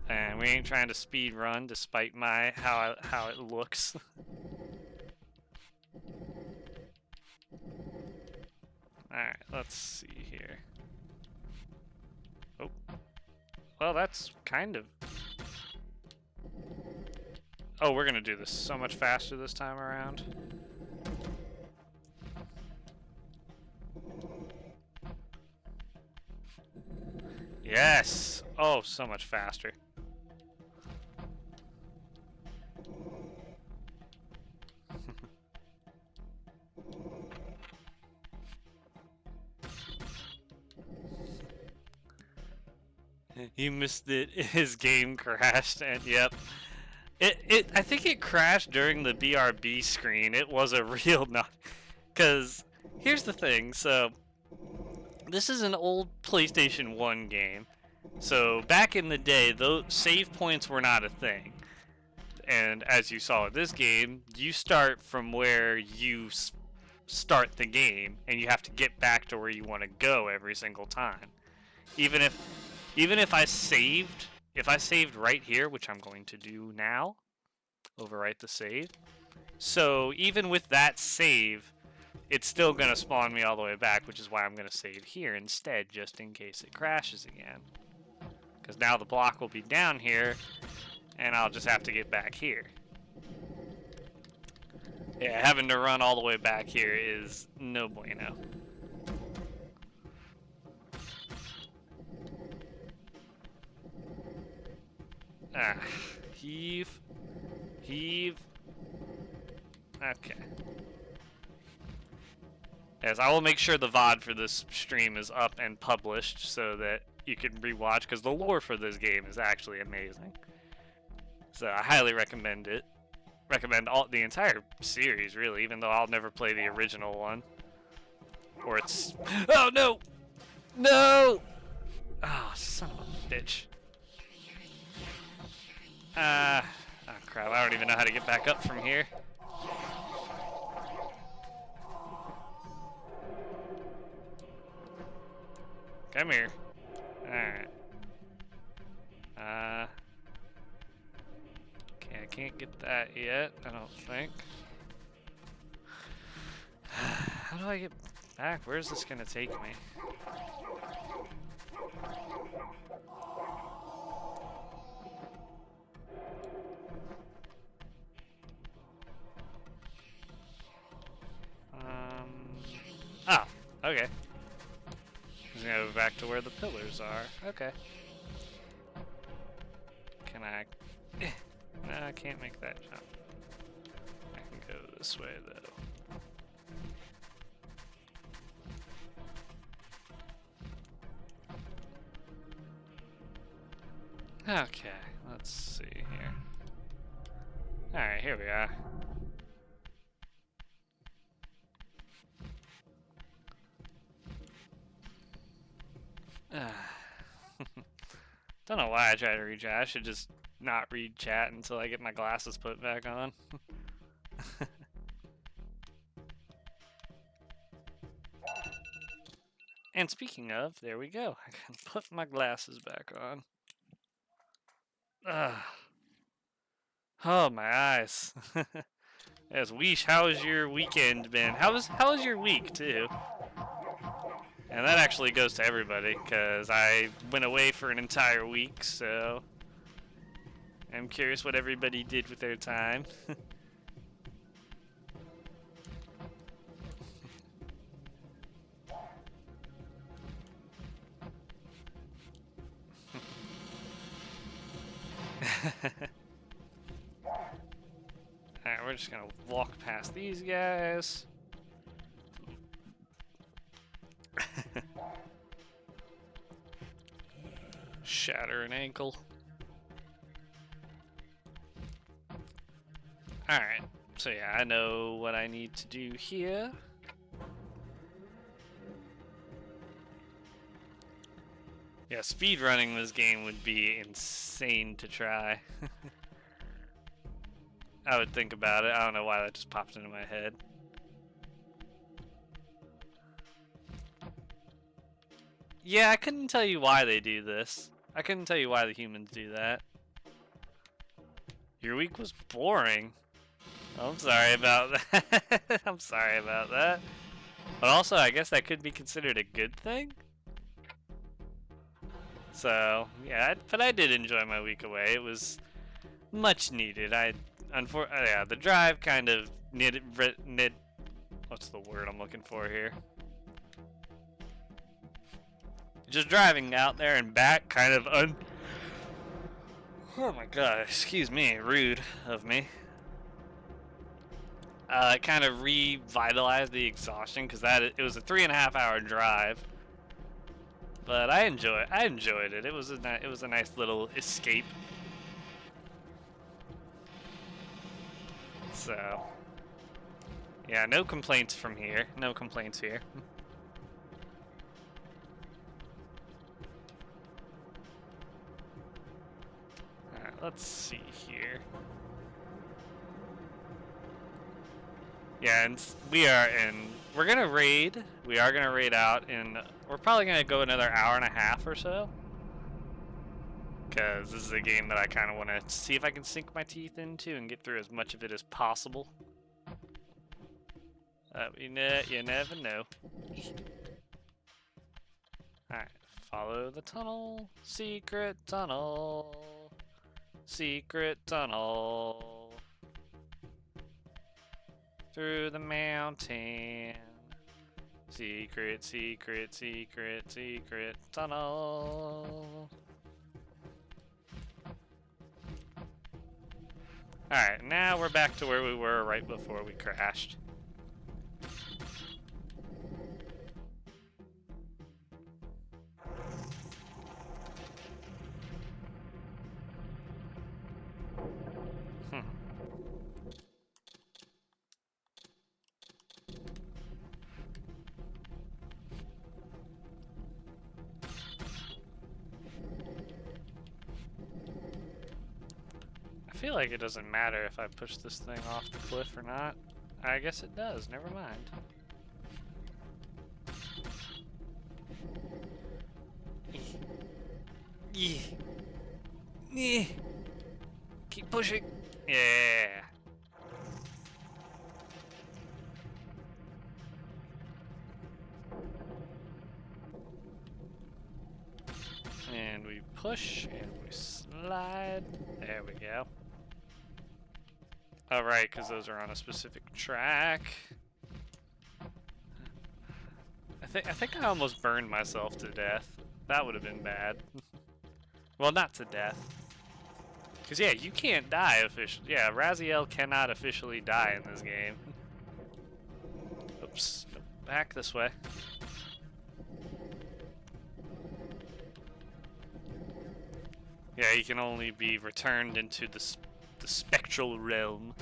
And we ain't trying to speed run despite my how it looks. Alright, let's see here. Oh. Well, that's kind of... Oh, we're gonna do this so much faster this time around. Yes! Oh, so much faster. You missed it. His game crashed, and yep. I think it crashed during the BRB screen. It was a real not. Because here's the thing. So this is an old PlayStation 1 game. So back in the day, those save points were not a thing. And as you saw in this game, you start from where you start the game, and you have to get back to where you want to go every single time. Even if I saved right here, which I'm going to do now, overwrite the save. So even with that save, it's still going to spawn me all the way back, which is why I'm going to save here instead, just in case it crashes again. Because now the block will be down here, and I'll just have to get back here. Yeah, having to run all the way back here is no bueno. Ah, heave. Heave. Okay. Yes, I will make sure the VOD for this stream is up and published so that you can rewatch, because the lore for this game is actually amazing. So I highly recommend it. Recommend the entire series, really, even though I'll never play the original one. Or it's... Oh, no! No! Oh, son of a bitch. Oh crap, I don't even know how to get back up from here. Come here. Alright. Okay, I can't get that yet, I don't think. How do I get back? Where's this gonna take me? Oh, okay. I'm gonna go back to where the pillars are. Okay. Can I... can't make that jump. I can go this way though. Okay, let's see here. Alright, here we are. Don't know why I tried to read chat. I should just not read chat until I get my glasses put back on. And speaking of, there we go. I can put my glasses back on. Ugh. Oh, my eyes. Yes, Weesh, how's your weekend been? How was your week too? And that actually goes to everybody, because I went away for an entire week, so I'm curious what everybody did with their time. Alright, we're just gonna walk past these guys. Shatter an ankle. Alright, so yeah, I know what I need to do here. Yeah, speedrunning this game would be insane to try. I would think about it. I don't know why that just popped into my head. Yeah, I couldn't tell you why they do this. I couldn't tell you why the humans do that. Your week was boring. I'm sorry about that. I'm sorry about that. But also, I guess that could be considered a good thing. So, yeah, but I did enjoy my week away. It was much needed. Yeah, the drive kind of what's the word I'm looking for here? Just driving out there and back kind of oh my god, excuse me, rude of me. It kind of revitalized the exhaustion, because it was a 3.5 hour drive. But I enjoyed it. It was a nice little escape. So, yeah, no complaints from here. No complaints here. Alright, let's see here. Yeah, and we're gonna raid. We are gonna raid out we're probably gonna go another hour and a half or so. Because this is a game that I kind of want to see if I can sink my teeth into and get through as much of it as possible. You never know. Alright, follow the tunnel. Secret tunnel. Secret tunnel. Through the mountain. Secret, secret, secret, secret tunnel. Alright, now we're back to where we were right before we crashed. I feel like it doesn't matter if I push this thing off the cliff or not. I guess it does, never mind. Keep pushing. Yeah. And we push and we slide. There we go. Oh, right, because those are on a specific track. I think I almost burned myself to death. That would have been bad. Well, not to death. Because, yeah, you can't die officially. Yeah, Raziel cannot officially die in this game. Oops. Nope. Back this way. Yeah, he can only be returned into the spectral realm.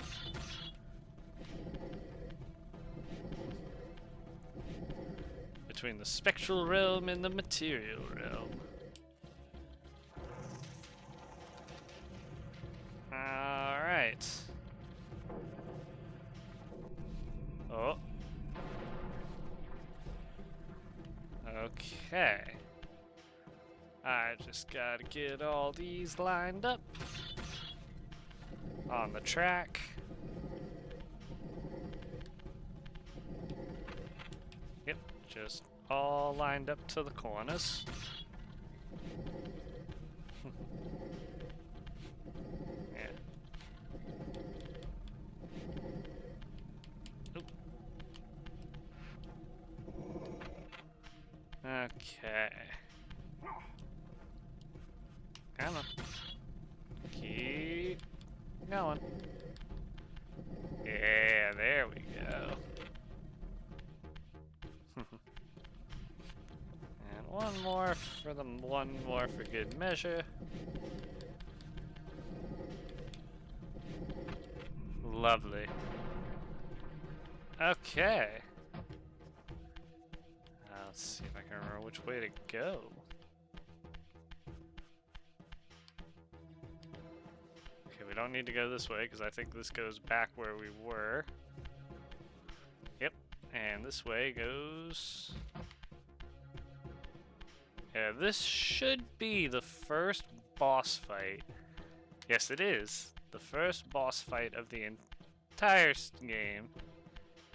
Between the spectral realm and the material realm. Alright. Oh. Okay. I just gotta get all these lined up on the track. Yep, just all lined up to the corners. Yeah. Oop. Okay. Come on. Keep going. Yeah, there we go. And one more for good measure. Lovely. Okay. Let's see if I can remember which way to go. Okay, we don't need to go this way because I think this goes back where we were. Yep, and this way goes... Yeah, this should be the first boss fight. Yes, it is. The first boss fight of the entire game.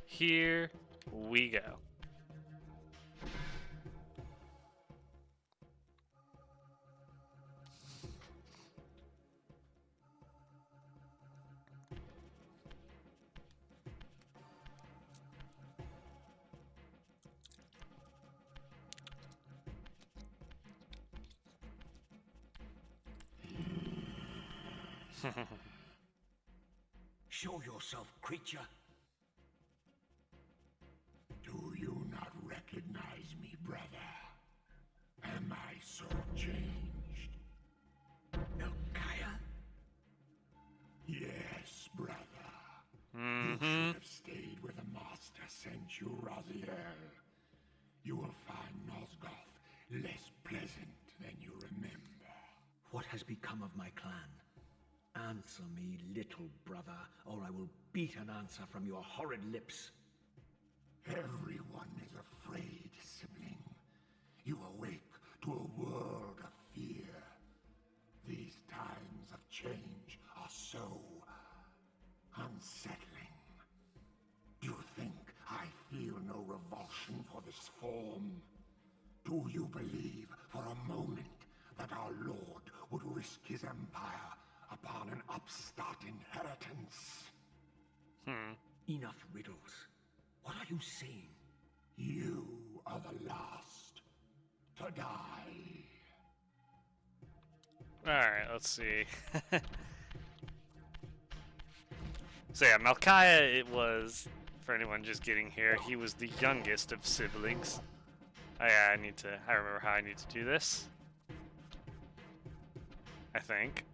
Here we go. Show yourself, creature. Do you not recognize me, brother? Am I so changed? Melchiah? Yes, brother. You Mm-hmm. should have stayed where the master sent you, Raziel. You will find Nosgoth less pleasant than you remember. What has become of my clan? Answer me, little brother, or I will beat an answer from your horrid lips. Everyone is afraid, sibling. You awake to a world of fear. These times of change are so unsettling. Do you think I feel no revulsion for this form? Do you believe for a moment that our Lord would risk his empire upon an upstart inheritance? Enough riddles. What are you saying? You are the last to die. Alright, let's see. So yeah, Malchiah, it was, for anyone just getting here, he was the youngest of siblings. Oh yeah, I remember how I need to do this. I think.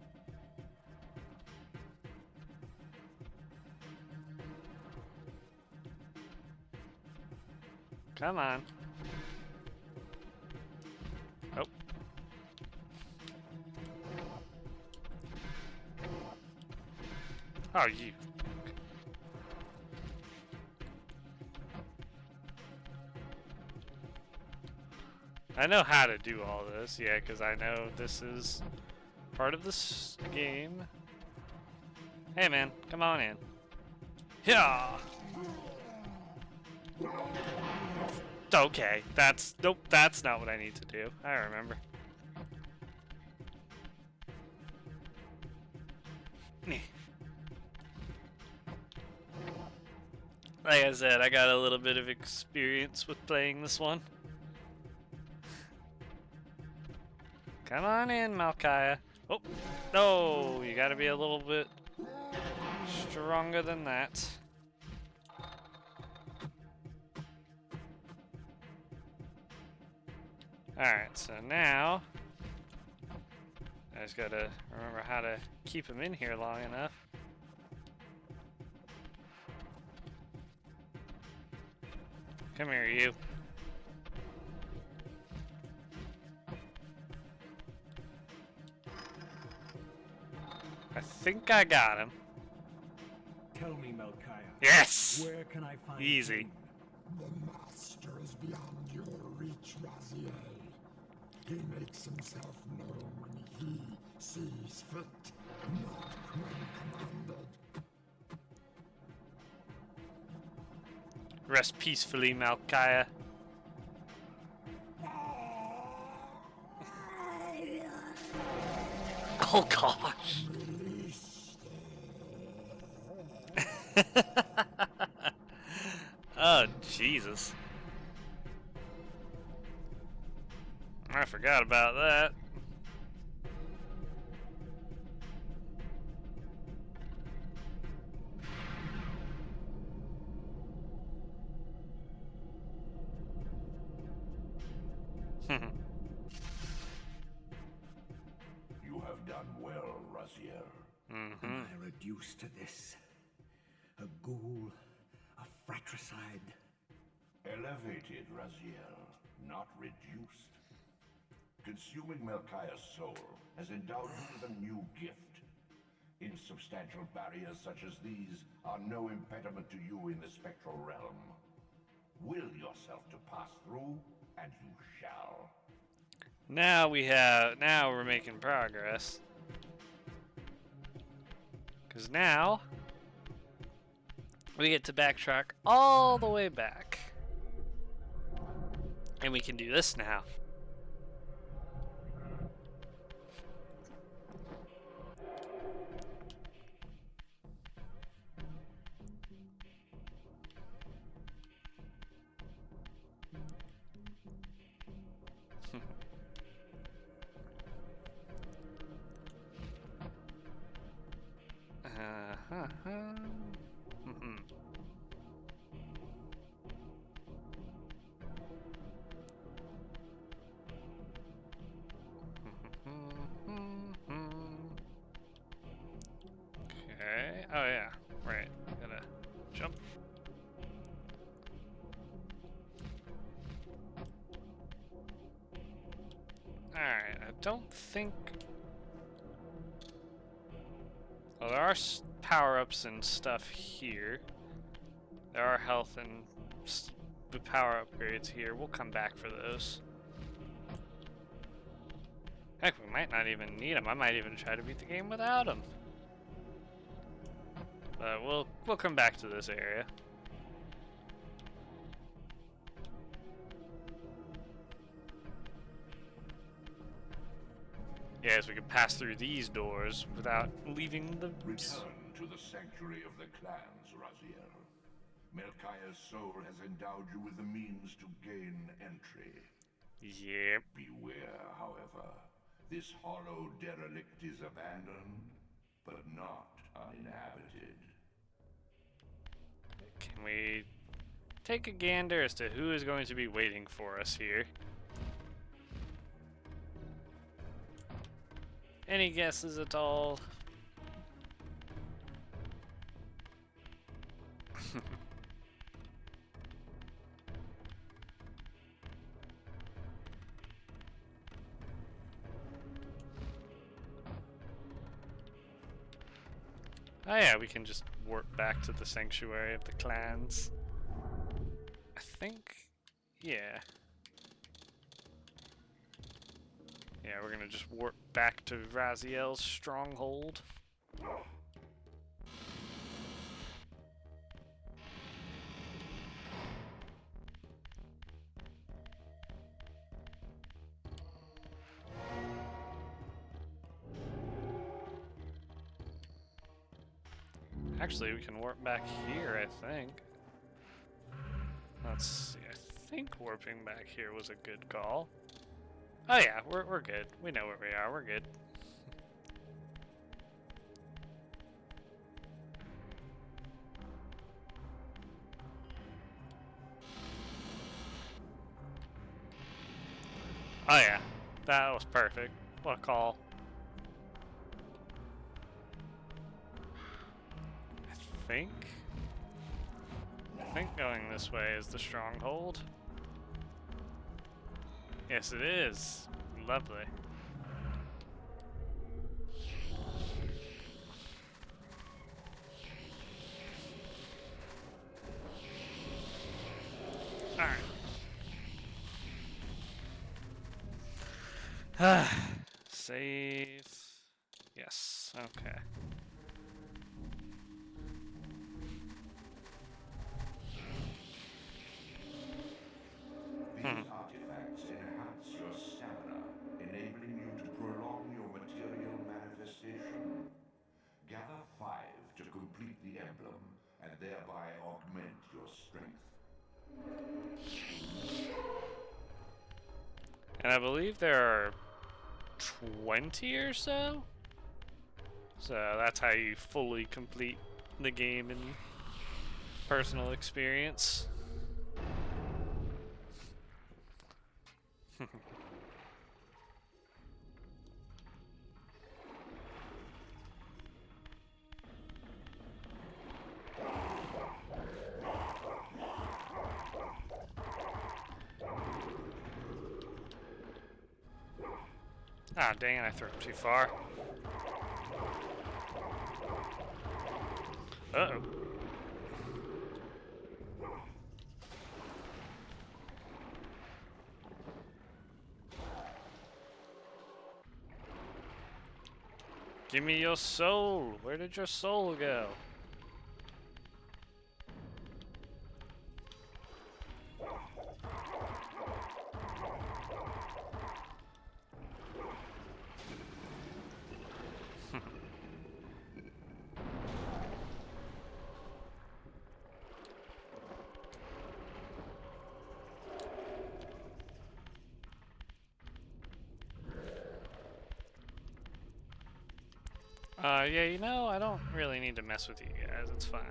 Come on. Oh. Oh, you. I know how to do all this, yeah, because I know this is part of this game. Hey, man, come on in. Yeah. Okay, nope, that's not what I need to do. I remember. Like I said, I got a little bit of experience with playing this one. Come on in, Malchiah. Oh, no, you gotta be a little bit stronger than that. Alright, so now I just gotta remember how to keep him in here long enough. Come here, you. I think I got him. Tell me, Melchiah. Yes! Where can I find Easy. him? The Master is beyond your reach, Raziel. He makes himself known when he sees fit, not when commanded. Rest peacefully, Malchiah. Oh gosh. Oh Jesus. I forgot about that. You have done well, Raziel. Am I reduced to this? A ghoul, a fratricide. Elevated, Raziel, not reduced. Consuming Melchiah's soul has endowed you with a new gift. Insubstantial barriers such as these are no impediment to you in the spectral realm. Will yourself to pass through, and you shall. Now we're making progress. Because now we get to backtrack all the way back. And we can do this now. Okay. Oh yeah. Right. Gotta jump. Alright, I don't think... Well, there are power-ups and stuff here. There are health and power upgrades here. We'll come back for those. Heck, we might not even need them. I might even try to beat the game without them. But we'll come back to this area. Yes, we can pass through these doors without leaving the... Return to the sanctuary of the clans, Raziel. Melchiah's soul has endowed you with the means to gain entry. Yep. Beware, however. This hollow derelict is abandoned, but not uninhabited. Can we take a gander as to who is going to be waiting for us here? Any guesses at all? Oh yeah, we can just warp back to the sanctuary of the clans. I think, yeah. Yeah, we're gonna just warp back to Raziel's stronghold. Actually, we can warp back here, I think. Let's see, I think warping back here was a good call. Oh yeah, we're good. We know where we are, we're good. Oh yeah, that was perfect. What a call. think. I think going this way is the stronghold. Yes, it is. Lovely. Alright. Save. Yes, okay. These artifacts enhance your stamina, enabling you to prolong your material manifestation. Gather 5 to complete the emblem, and thereby augment your strength. And I believe there are 20 or so? So that's how you fully complete the game in personal experience. Ah, dang it, I threw it too far. Uh-oh. Give me your soul. Where did your soul go? Yeah, you know, I don't really need to mess with you guys. It's fine.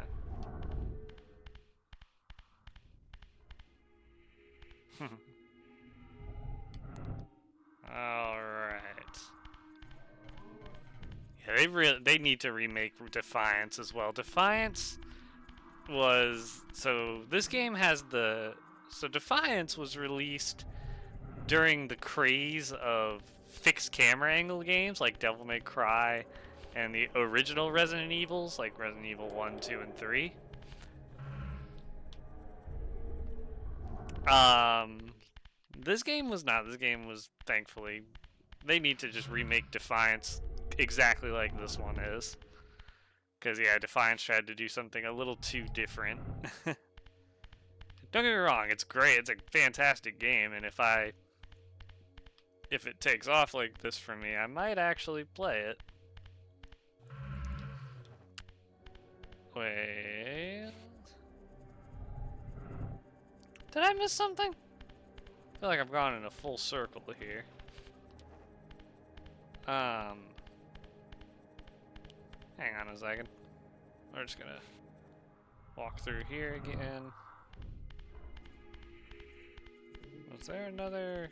Alright. Yeah, they need to remake Defiance as well. Defiance was... So, this game has the... So, Defiance was released during the craze of fixed camera angle games like Devil May Cry and the original Resident Evils like Resident Evil 1, 2, and 3. Um, this game was not. This game was, thankfully, they need to just remake Defiance exactly like this one is. Because, yeah, Defiance tried to do something a little too different. Don't get me wrong, it's great. It's a fantastic game, and if it takes off like this for me, I might actually play it. Wait. Did I miss something? I feel like I've gone in a full circle here. Hang on a second. We're just gonna walk through here again. Was there another?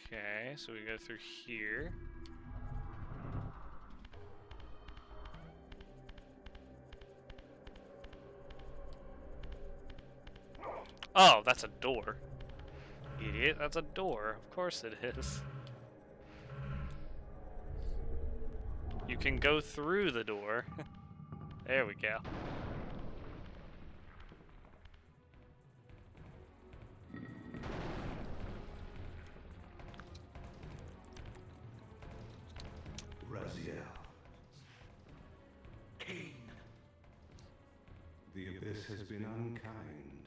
Okay, so we go through here. Oh, that's a door. Idiot, that's a door. Of course it is. You can go through the door. There we go. Raziel. Cain, The Abyss has been unkind.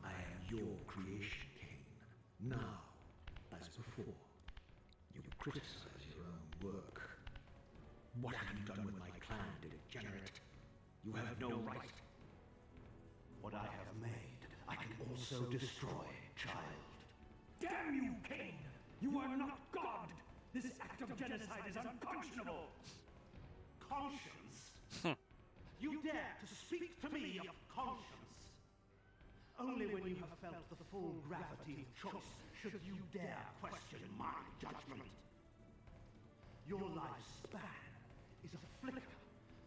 I am your creation, Cain. Now, as before, you criticize your own work. What have you done with my clan, degenerate? You have no right. What I have made, I can also destroy, child. Damn you, Cain! You are not God! This act of genocide is unconscionable! Conscience? You dare to speak to me of conscience? Only when you have felt the full gravity of choice should you dare question my judgment. Your lifespan is a flicker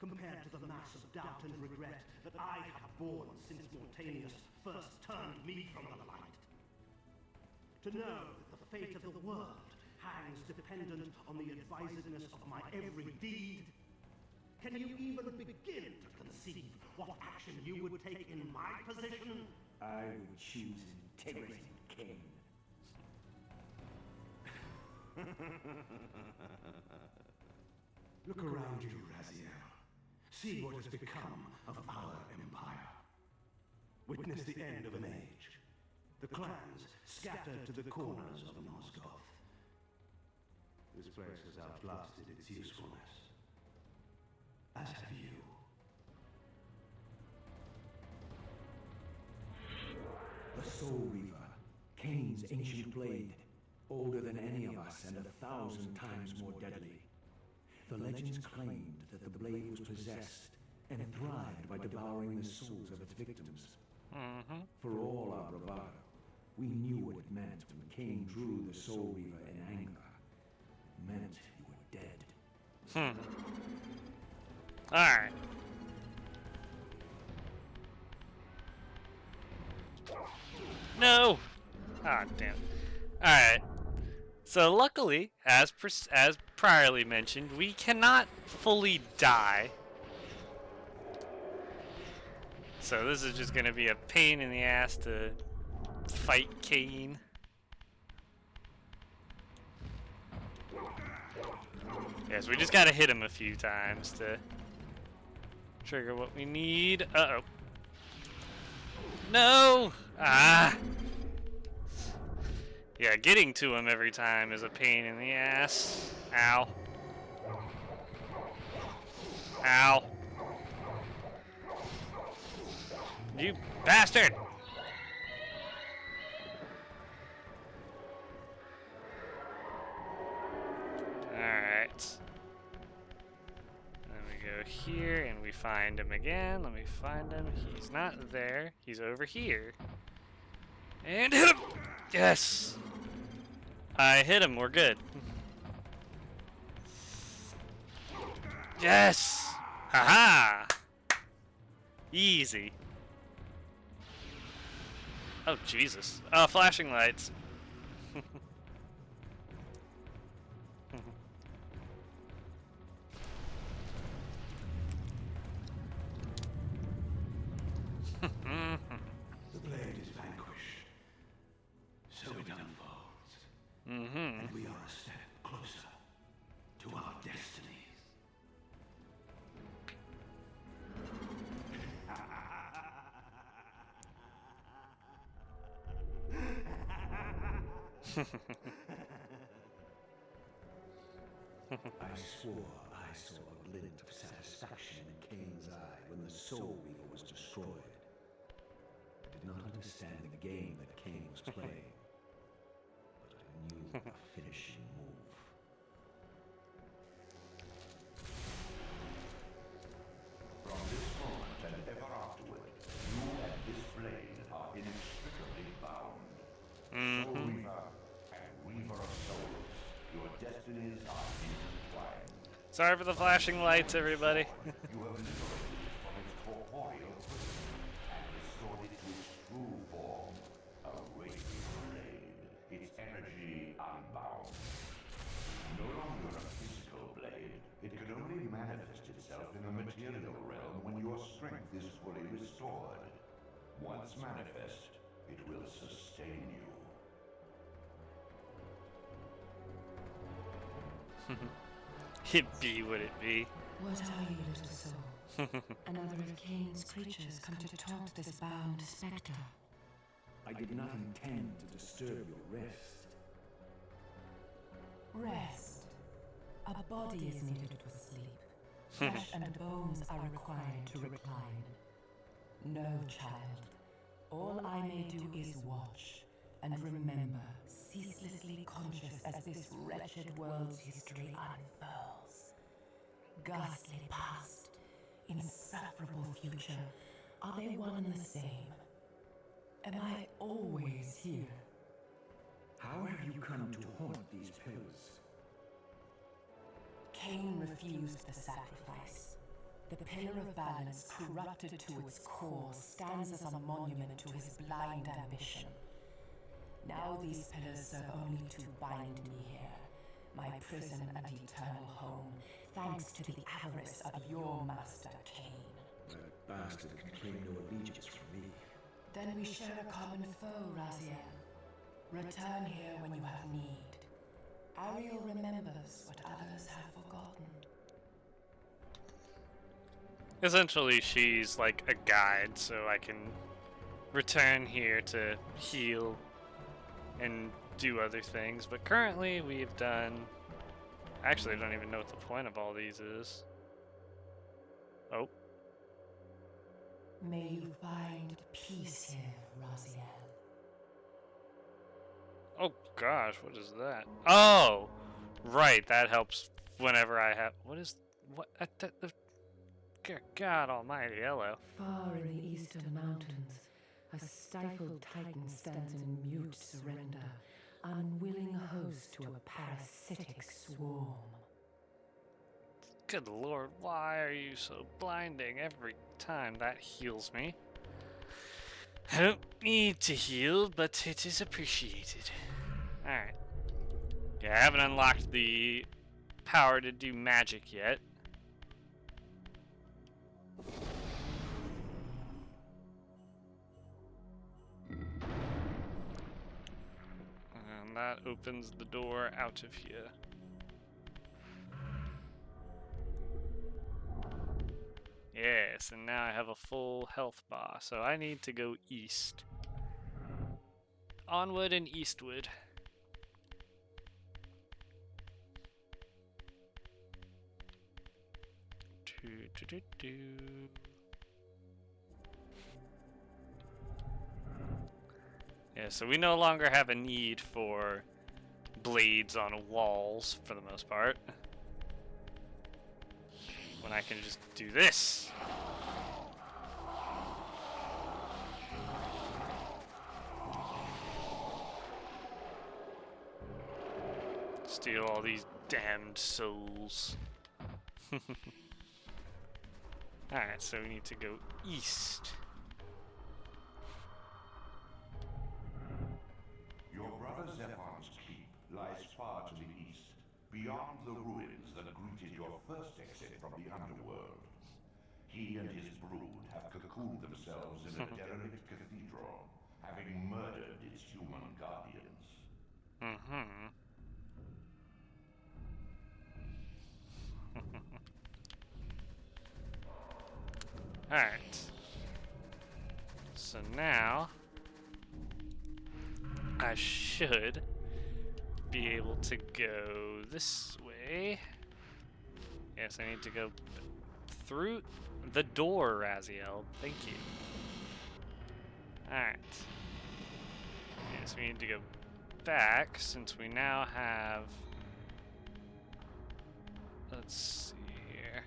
compared to the mass of doubt and regret that I have borne since Mortanius first turned me from the light. To know that the fate of the world hangs dependent on the advisedness of my every deed. Can you even begin to conceive what action you would take in my position? I would choose integrity, Cain. Look around you, Raziel. See what has become of our empire. Witness the end of an age. The clans scattered to the corners of Nosgoth. This place has outlasted its usefulness. As have you. The Soul Reaver, Cain's ancient blade, older than any of us and 1,000 times more deadly. The legends claimed that the blade was possessed and thrived by devouring the souls of its victims. For all our bravado, we knew what it meant when Cain drew the Soul Reaver in anger. It meant you were dead. Alright. No! Ah, damn. Alright. So luckily, as priorly mentioned, we cannot fully die. So this is just gonna be a pain in the ass to fight Cain. Yes, we just gotta hit him a few times to trigger what we need. Uh-oh. No! Ah! Yeah, getting to him every time is a pain in the ass. Ow. Ow. You bastard! Alright. Then we go here and we find him again. Let me find him. He's not there. He's over here. And hit him! Yes! I hit him. We're good. Yes! Haha! Easy. Oh, Jesus. Flashing lights. The blade is vanquished. So it unfolds. And we are a step closer to our destinies. I swore I saw a glint of satisfaction in Cain's eye when the Soul Reaver was destroyed. I did not understand the game that Cain was playing, but I knew a finishing move. From this moment and ever afterward, you and this blade are inextricably bound. Soul Reaver and Reaver of Souls, your destinies are intertwined. Sorry for the flashing lights, everybody. You have liberated it from its corporeal prison and restored it to its true form, a raging blade, its energy unbound. No longer a physical blade, it can only manifest itself in the material realm when your strength is fully restored. Once manifest, it will sustain you. It be what it be. What are you, little soul? Another of Cain's creatures come to taunt this bound spectre. I did not intend to disturb your rest. Rest. A body is needed for sleep. Flesh and bones are required to recline. No, child. All I may do is watch and remember, ceaselessly conscious as this wretched world's history unfurls. Ghastly past, insufferable future, are they one and the same? Am I always here? How have you come to haunt these pillars? Cain refused the sacrifice. The pillar of balance, corrupted to its core, stands as a monument to his blind ambition. Now these pillars serve only to bind me here, my prison and eternal home, thanks to the avarice of your master, Cain. That bastard can claim no allegiance from me. Then we share a common foe, Raziel. Return here when you have need. Ariel remembers what others have forgotten. Essentially, she's like a guide, so I can return here to heal and do other things. But currently, we've done. Actually, I don't even know what the point of all these is. Oh. May you find peace here, Raziel. Oh gosh, what is that? Oh, right. That helps whenever I have. What is what? God Almighty, hello. Far in the eastern mountains, a stifled titan stands in mute surrender, unwilling host to a parasitic swarm. Good lord, why are you so blinding every time? That heals me. I don't need to heal, but it is appreciated. Alright. Yeah, I haven't unlocked the power to do magic yet. And that opens the door out of here. Yes, and now I have a full health bar, so I need to go east. Onward and eastward. Yeah, so we no longer have a need for blades on walls for the most part. When I can just do this. Steal all these damned souls. Alright, so we need to go east. Your brother Zephon's keep lies far to the east, beyond the ruins that greeted your first exit from the underworld. He and his brood have cocooned themselves in a derelict cathedral, having murdered its human guardians. Mm-hmm. Alright. So now I should be able to go this way. Yes, I need to go through the door, Raziel. Thank you. Alright. Yes, we need to go back since we now have. Let's see here.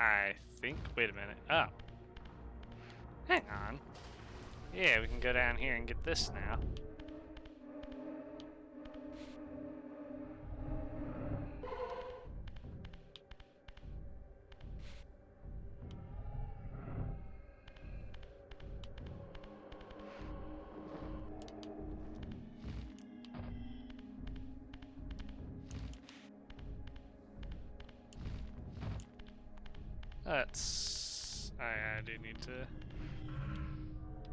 I think. Wait a minute. Oh. Hang on. Yeah, we can go down here and get this now. I do need to.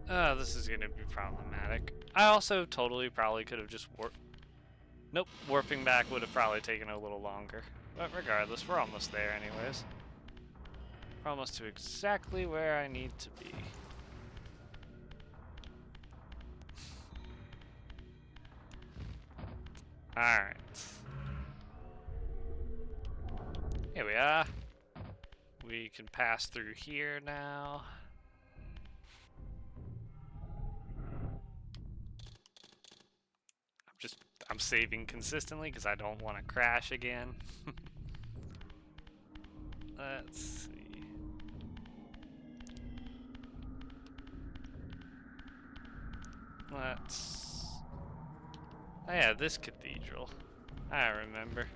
Oh, this is gonna be problematic. I also totally probably could have just warped. Nope, warping back would have probably taken a little longer. But regardless, we're almost there anyways. We're almost to exactly where I need to be. Alright. Here we are. We can pass through here now. I'm saving consistently because I don't want to crash again. Let's see. Oh yeah, this cathedral. I remember.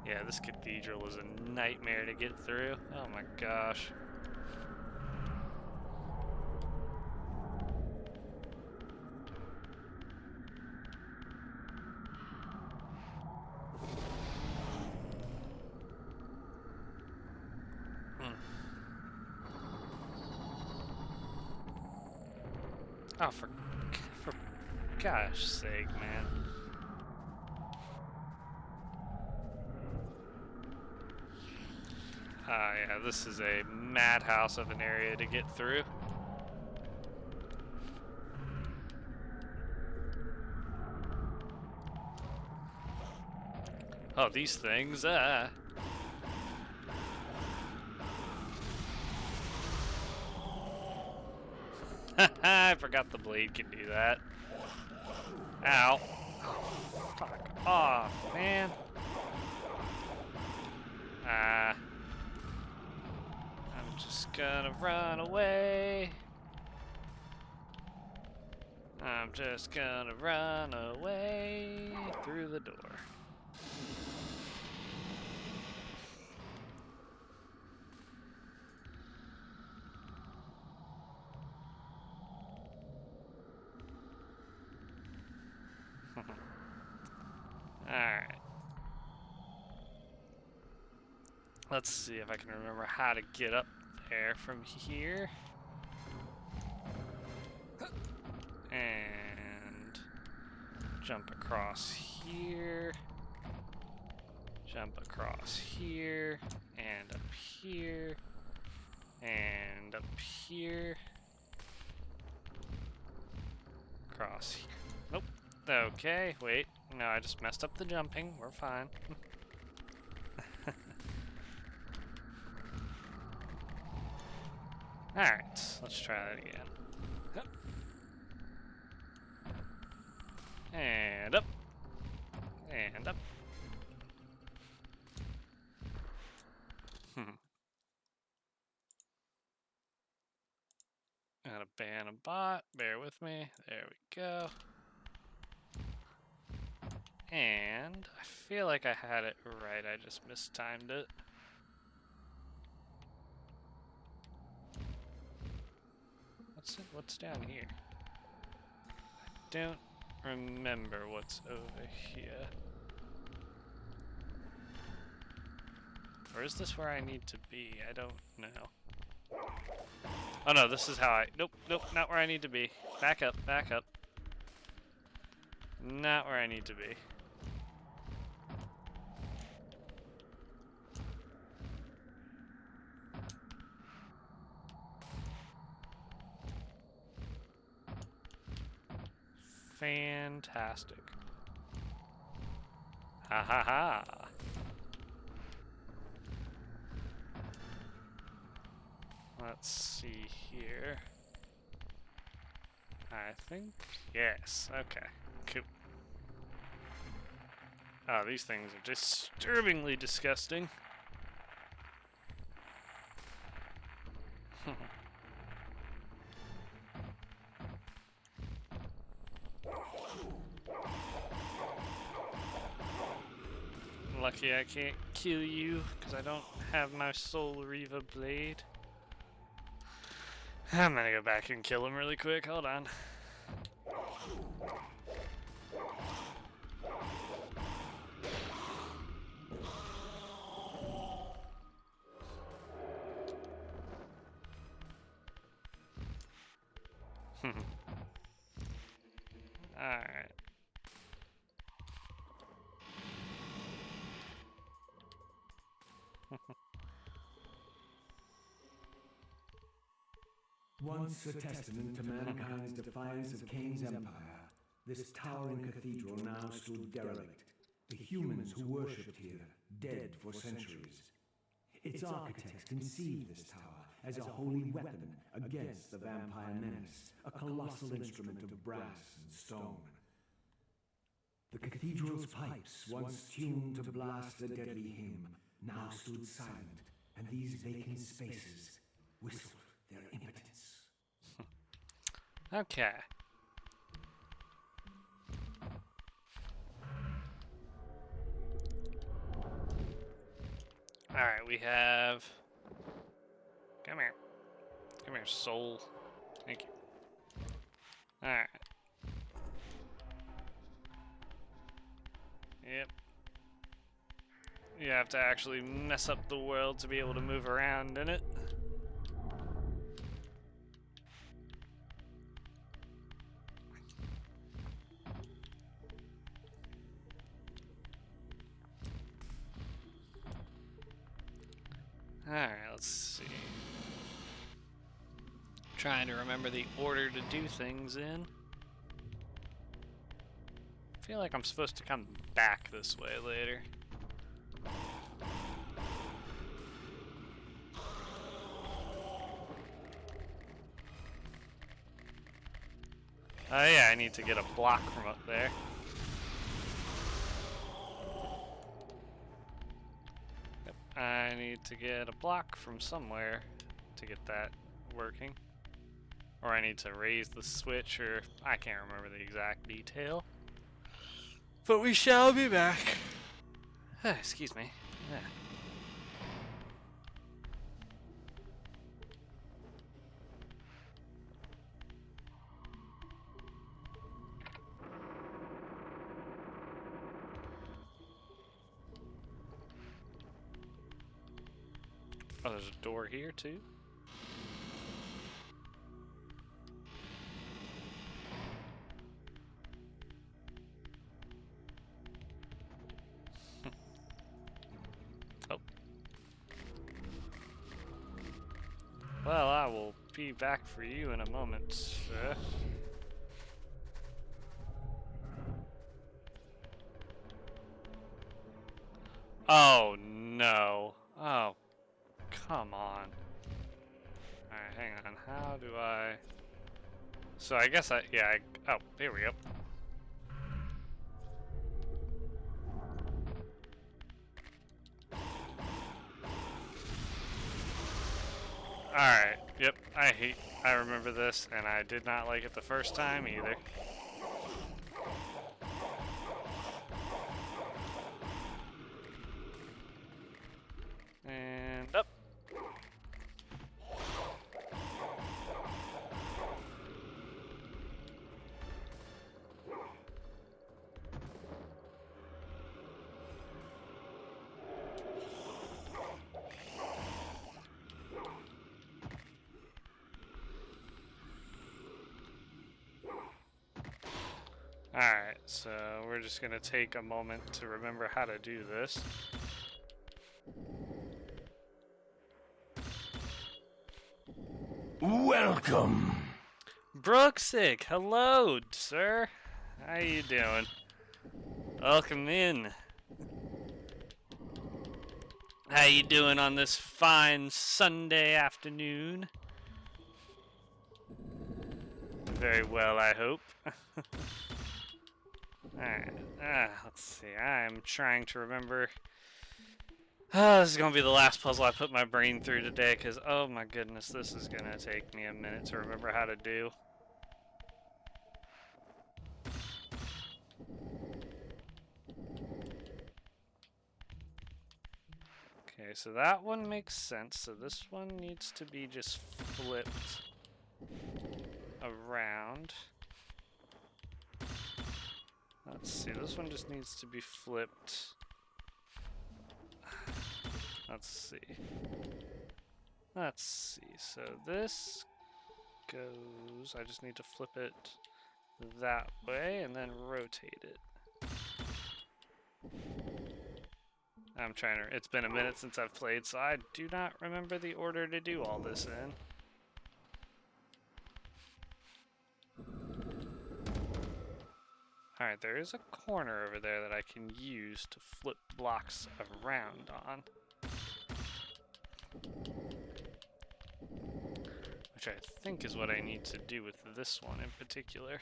Yeah, this cathedral was a nightmare to get through. Oh my gosh. Oh, for gosh sake, man. Ah, yeah, this is a madhouse of an area to get through. Oh, these things, I forgot the blade can do that. Ow. Oh, fuck off, man. I'm just gonna run away. I'm just gonna run away through the door. Alright. Let's see if I can remember how to get up there from here. And jump across here. Jump across here. And up here. And up here. Across here. Nope. Okay, wait. No, I just messed up the jumping. We're fine. Alright, let's try that again. And up. And up. Gotta ban a bot. Bear with me. There we go. And I feel like I had it right. I just mistimed it. What's down here? I don't remember what's over here. Or is this where I need to be? I don't know. Oh no, this is how I... Nope, not where I need to be. Back up. Not where I need to be. Fantastic. Ha ha ha. Let's see here. I think, yes, okay, cool. Oh, these things are disturbingly disgusting. Lucky I can't kill you, because I don't have my Soul Reaver blade. I'm gonna go back and kill him really quick, hold on. Alright. Once a testament to mankind's defiance of Cain's empire, this towering cathedral now stood derelict, the humans who worshipped here dead for centuries. Its architects conceived this tower as a holy weapon against the vampire menace, a colossal instrument of brass and stone. The cathedral's pipes, once tuned to blast a deadly hymn, now stood silent, and these vacant spaces whistled their impotence. Okay. Alright, we have... Come here. Come here, soul. Thank you. Alright. Yep. You have to actually mess up the world to be able to move around in it. Alright, let's see. Trying to remember the order to do things in. I feel like I'm supposed to come back this way later. Oh yeah, I need to get a block from up there. Yep, I need to get a block from somewhere to get that working. Or I need to raise the switch, or I can't remember the exact detail. But we shall be back. Excuse me. Yeah. Oh, there's a door here too. Oh. Well, I will be back for you in a moment, sir. Oh, no. Oh, come on. Alright, hang on. How do I... So I guess oh, here we go. Alright, yep, I remember this, and I did not like it the first time either. And up. Alright, so we're just gonna take a moment to remember how to do this. Welcome. Brooksick, hello, sir. How you doing? Welcome in. How you doing on this fine Sunday afternoon? Very well, I hope. Alright, let's see. I'm trying to remember. This is going to be the last puzzle I put my brain through today, because, oh my goodness, this is going to take me a minute to remember how to do. Okay, so that one makes sense. So this one needs to be just flipped around. Let's see, this one just needs to be flipped. Let's see. Let's see, so this goes, I just need to flip it that way and then rotate it. I'm trying to, it's been a minute since I've played, so I do not remember the order to do all this in. Alright, there is a corner over there that I can use to flip blocks around on. Which I think is what I need to do with this one in particular.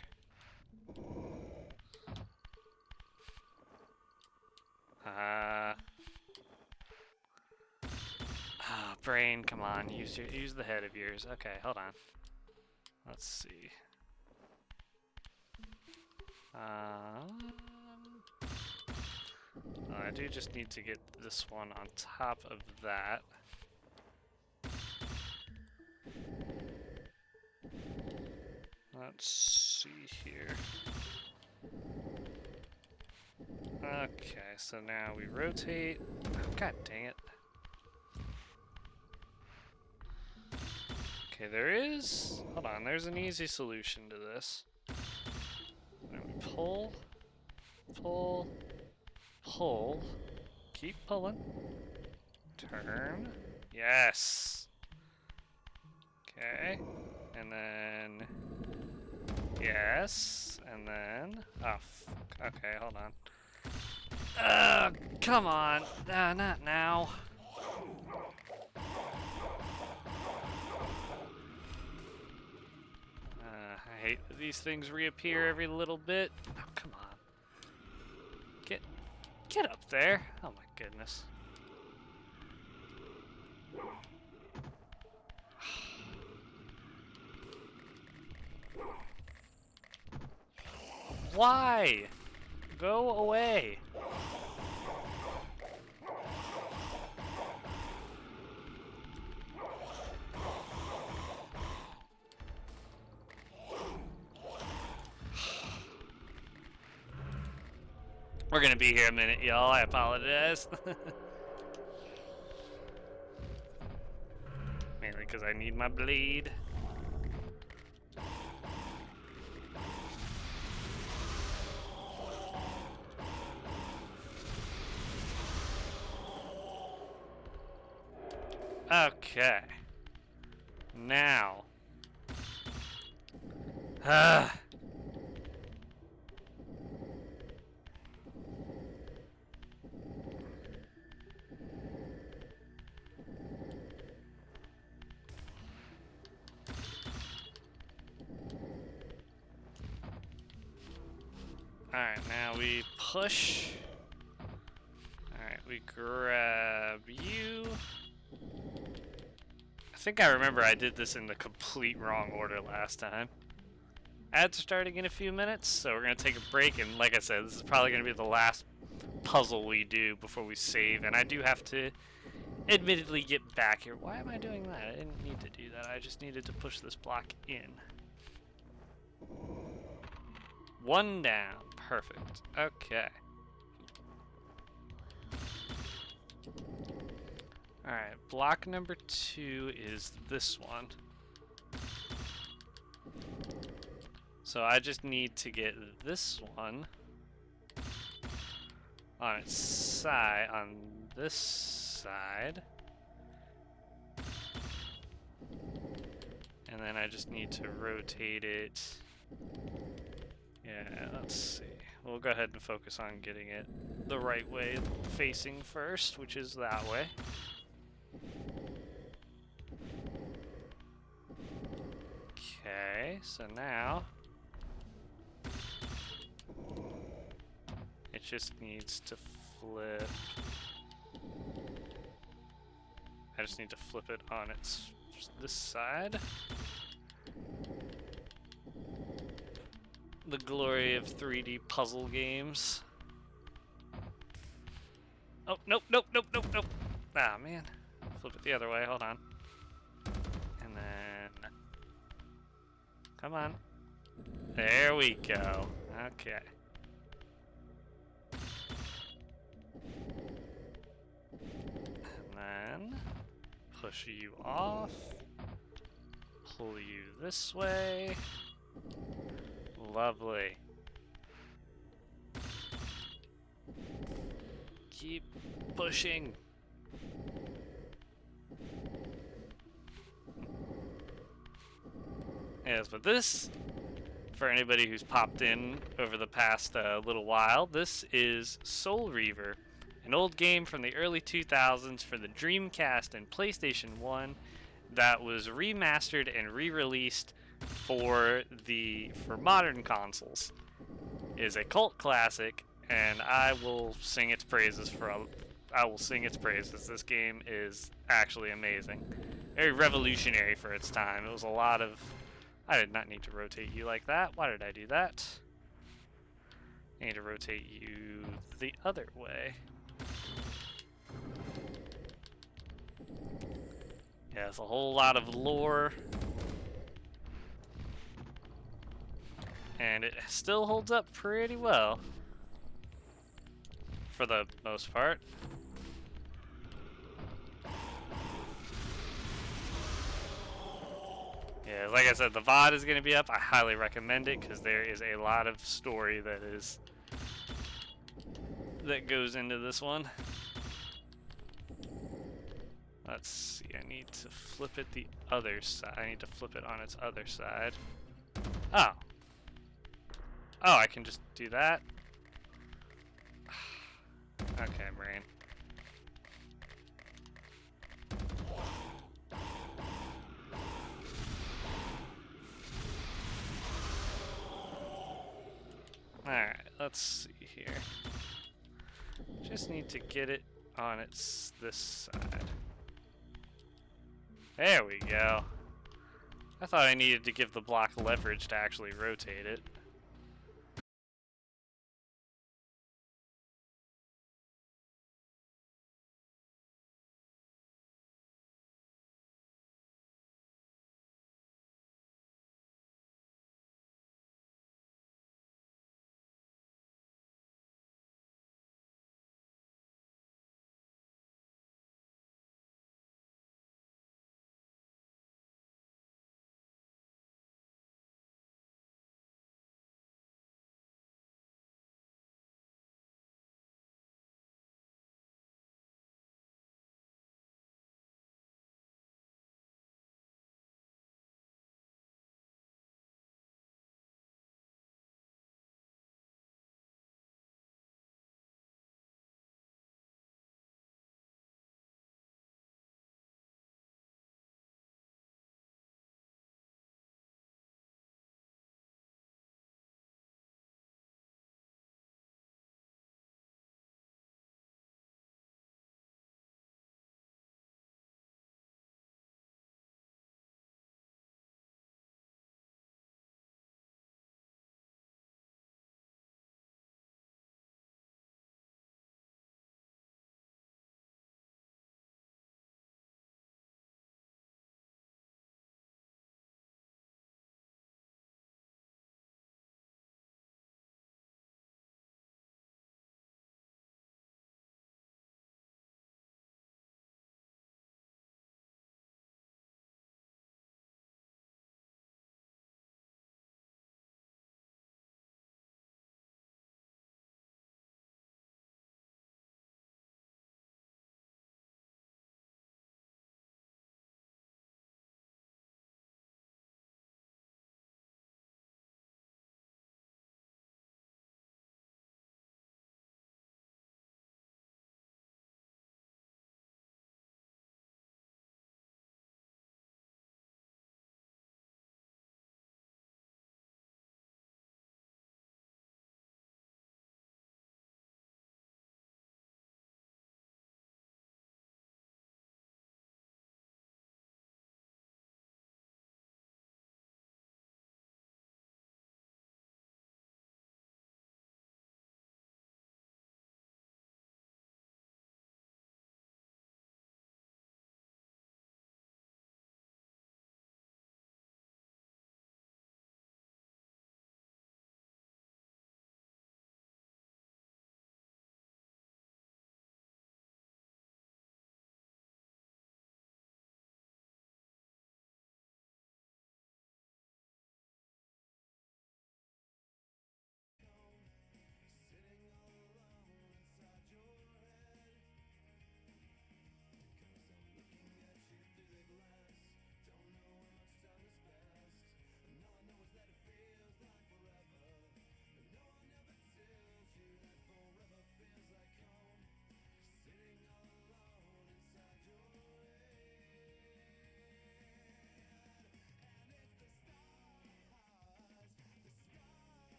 Brain, come on, use the head of yours. Okay, hold on. Let's see. I do just need to get this one on top of that. Let's see here. Okay, so now we rotate. Oh, God dang it. Okay, there is... Hold on, there's an easy solution to this. Then we pull, pull, pull. Keep pulling. Turn. Yes! Okay. And then... Yes. And then... Oh, okay, hold on. Come on. Not now. I hate that these things reappear every little bit. Oh, come on. Get up there. Oh my goodness. Why? Go away. We're gonna be here a minute, y'all. I apologize. Mainly because I need my blade. Okay. Now. Alright, now we push. Alright, we grab you. I think I remember I did this in the complete wrong order last time. Ads are starting in a few minutes, so we're going to take a break, and like I said, this is probably going to be the last puzzle we do before we save, and I do have to admittedly get back here. Why am I doing that? I didn't need to do that. I just needed to push this block in. One down. Perfect. Okay. Alright, block number 2 is this one. So I just need to get this one on its side, on this side. And then I just need to rotate it. Yeah, let's see. We'll go ahead and focus on getting it the right way facing first, which is that way. Okay, so now it just needs to flip. I just need to flip it on its this side. The glory of 3D puzzle games. Oh, nope, nope, nope, nope, nope. Ah, man. Flip it the other way, hold on. And then... Come on. There we go. Okay. And then... Push you off. Pull you this way. Lovely. Keep pushing. Yes, but this, for anybody who's popped in over the past little while, this is Soul Reaver, an old game from the early 2000s for the Dreamcast and PlayStation 1. that was remastered and re-released for modern consoles. It is a cult classic, and I will sing its praises This game is actually amazing. Very revolutionary for its time. It was a lot of... I did not need to rotate you like that. Why did I do that? I need to rotate you the other way. Yeah, it's a whole lot of lore. And it still holds up pretty well. For the most part. Yeah, like I said, the VOD is going to be up. I highly recommend it because there is a lot of story that goes into this one. Let's see, I need to flip it the other side. I need to flip it on its other side. Oh. Oh, I can just do that? Okay, brain. Alright, let's see here. Just need to get it on this side. There we go. I thought I needed to give the block leverage to actually rotate it.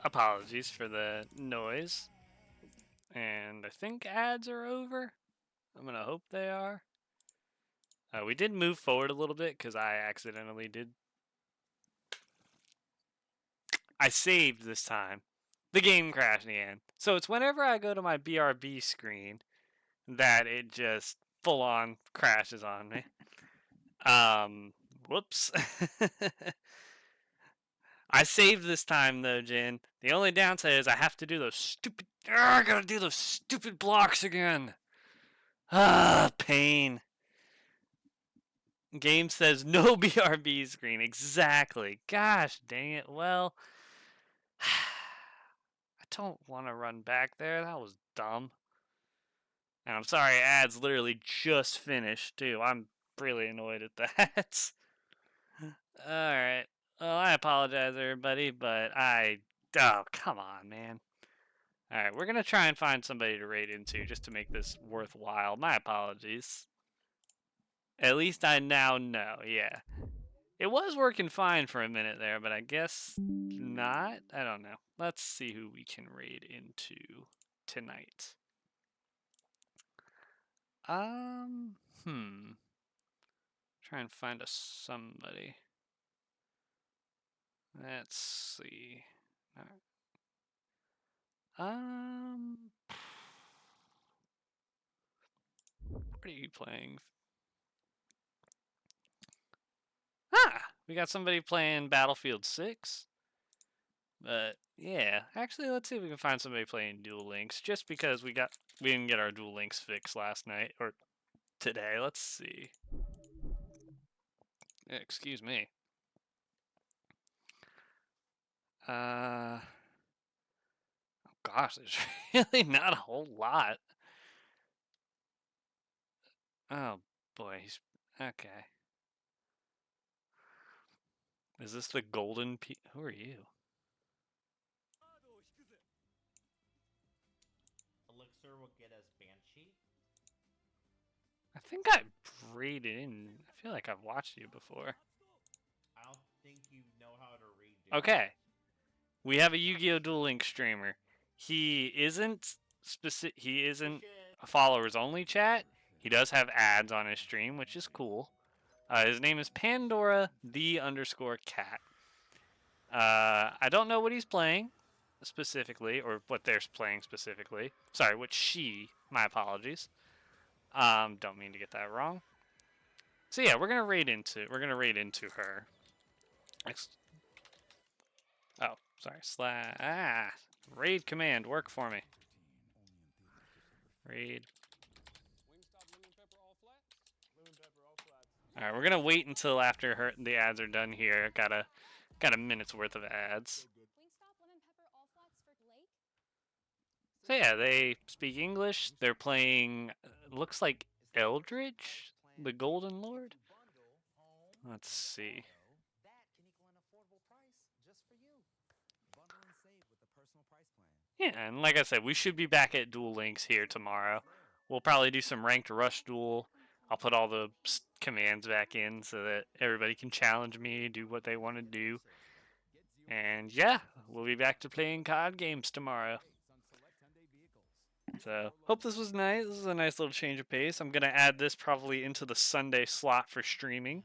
Apologies for the noise. And I think ads are over. I'm gonna hope they are. We did move forward a little bit because I accidentally did. I saved this time. The game crashed again. So it's whenever I go to my BRB screen that it just full on crashes on me. Whoops. I saved this time though, Jin. The only downside is I have to do those stupid. I gotta do those stupid blocks again. Pain. Game says no BRB screen. Exactly. Gosh dang it. Well, I don't want to run back there. That was dumb. And I'm sorry, ads literally just finished too. I'm really annoyed at that. Alright. Well, I apologize, everybody, but oh, come on, man. Alright, we're gonna try and find somebody to raid into just to make this worthwhile. My apologies. At least I now know, yeah. It was working fine for a minute there, but I guess not? I don't know. Let's see who we can raid into tonight. Try and find us somebody. Let's see. What are you playing? We got somebody playing Battlefield 6. But yeah, actually, let's see if we can find somebody playing Duel Links. Just because we didn't get our Duel Links fixed last night or today. Let's see. Excuse me. Oh gosh, there's really not a whole lot. Oh boy, he's okay. Is this the golden Who are you? Elixir will get us Banshee. I think I raided in. I feel like I've watched you before. I don't think you know how to read. Okay. We have a Yu-Gi-Oh! Duel Links streamer. He isn't He isn't a followers only chat. He does have ads on his stream, which is cool. His name is Pandora the underscore cat. I don't know what he's playing specifically, or what they're playing specifically. Sorry, what she. My apologies. Don't mean to get that wrong. So yeah, we're gonna raid into her. Oh, sorry. Raid command, work for me. Raid. Alright, we're gonna wait until after the ads are done here. Got a minute's worth of ads. So yeah, they speak English. They're playing, looks like Eldritch, the Golden Lord. Let's see. Yeah, and like I said, we should be back at Duel Links here tomorrow. We'll probably do some ranked rush duel. I'll put all the commands back in so that everybody can challenge me, do what they want to do. And yeah, we'll be back to playing card games tomorrow. So, hope this was nice. This is a nice little change of pace. I'm going to add this probably into the Sunday slot for streaming.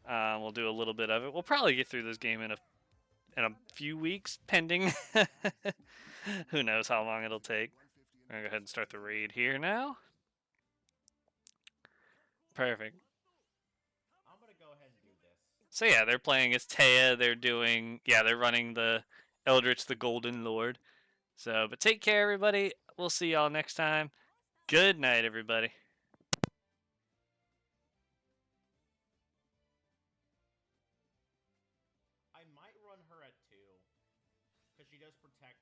We'll do a little bit of it. We'll probably get through this game in a few weeks, pending. Who knows how long it'll take. I'm going to go ahead and start the raid here now. Perfect. I'm gonna go ahead and do this. So yeah, they're playing as Taya. They're running the Eldritch the Golden Lord. So, but take care, everybody. We'll see y'all next time. Good night, everybody. I might run her at 2 because she does protect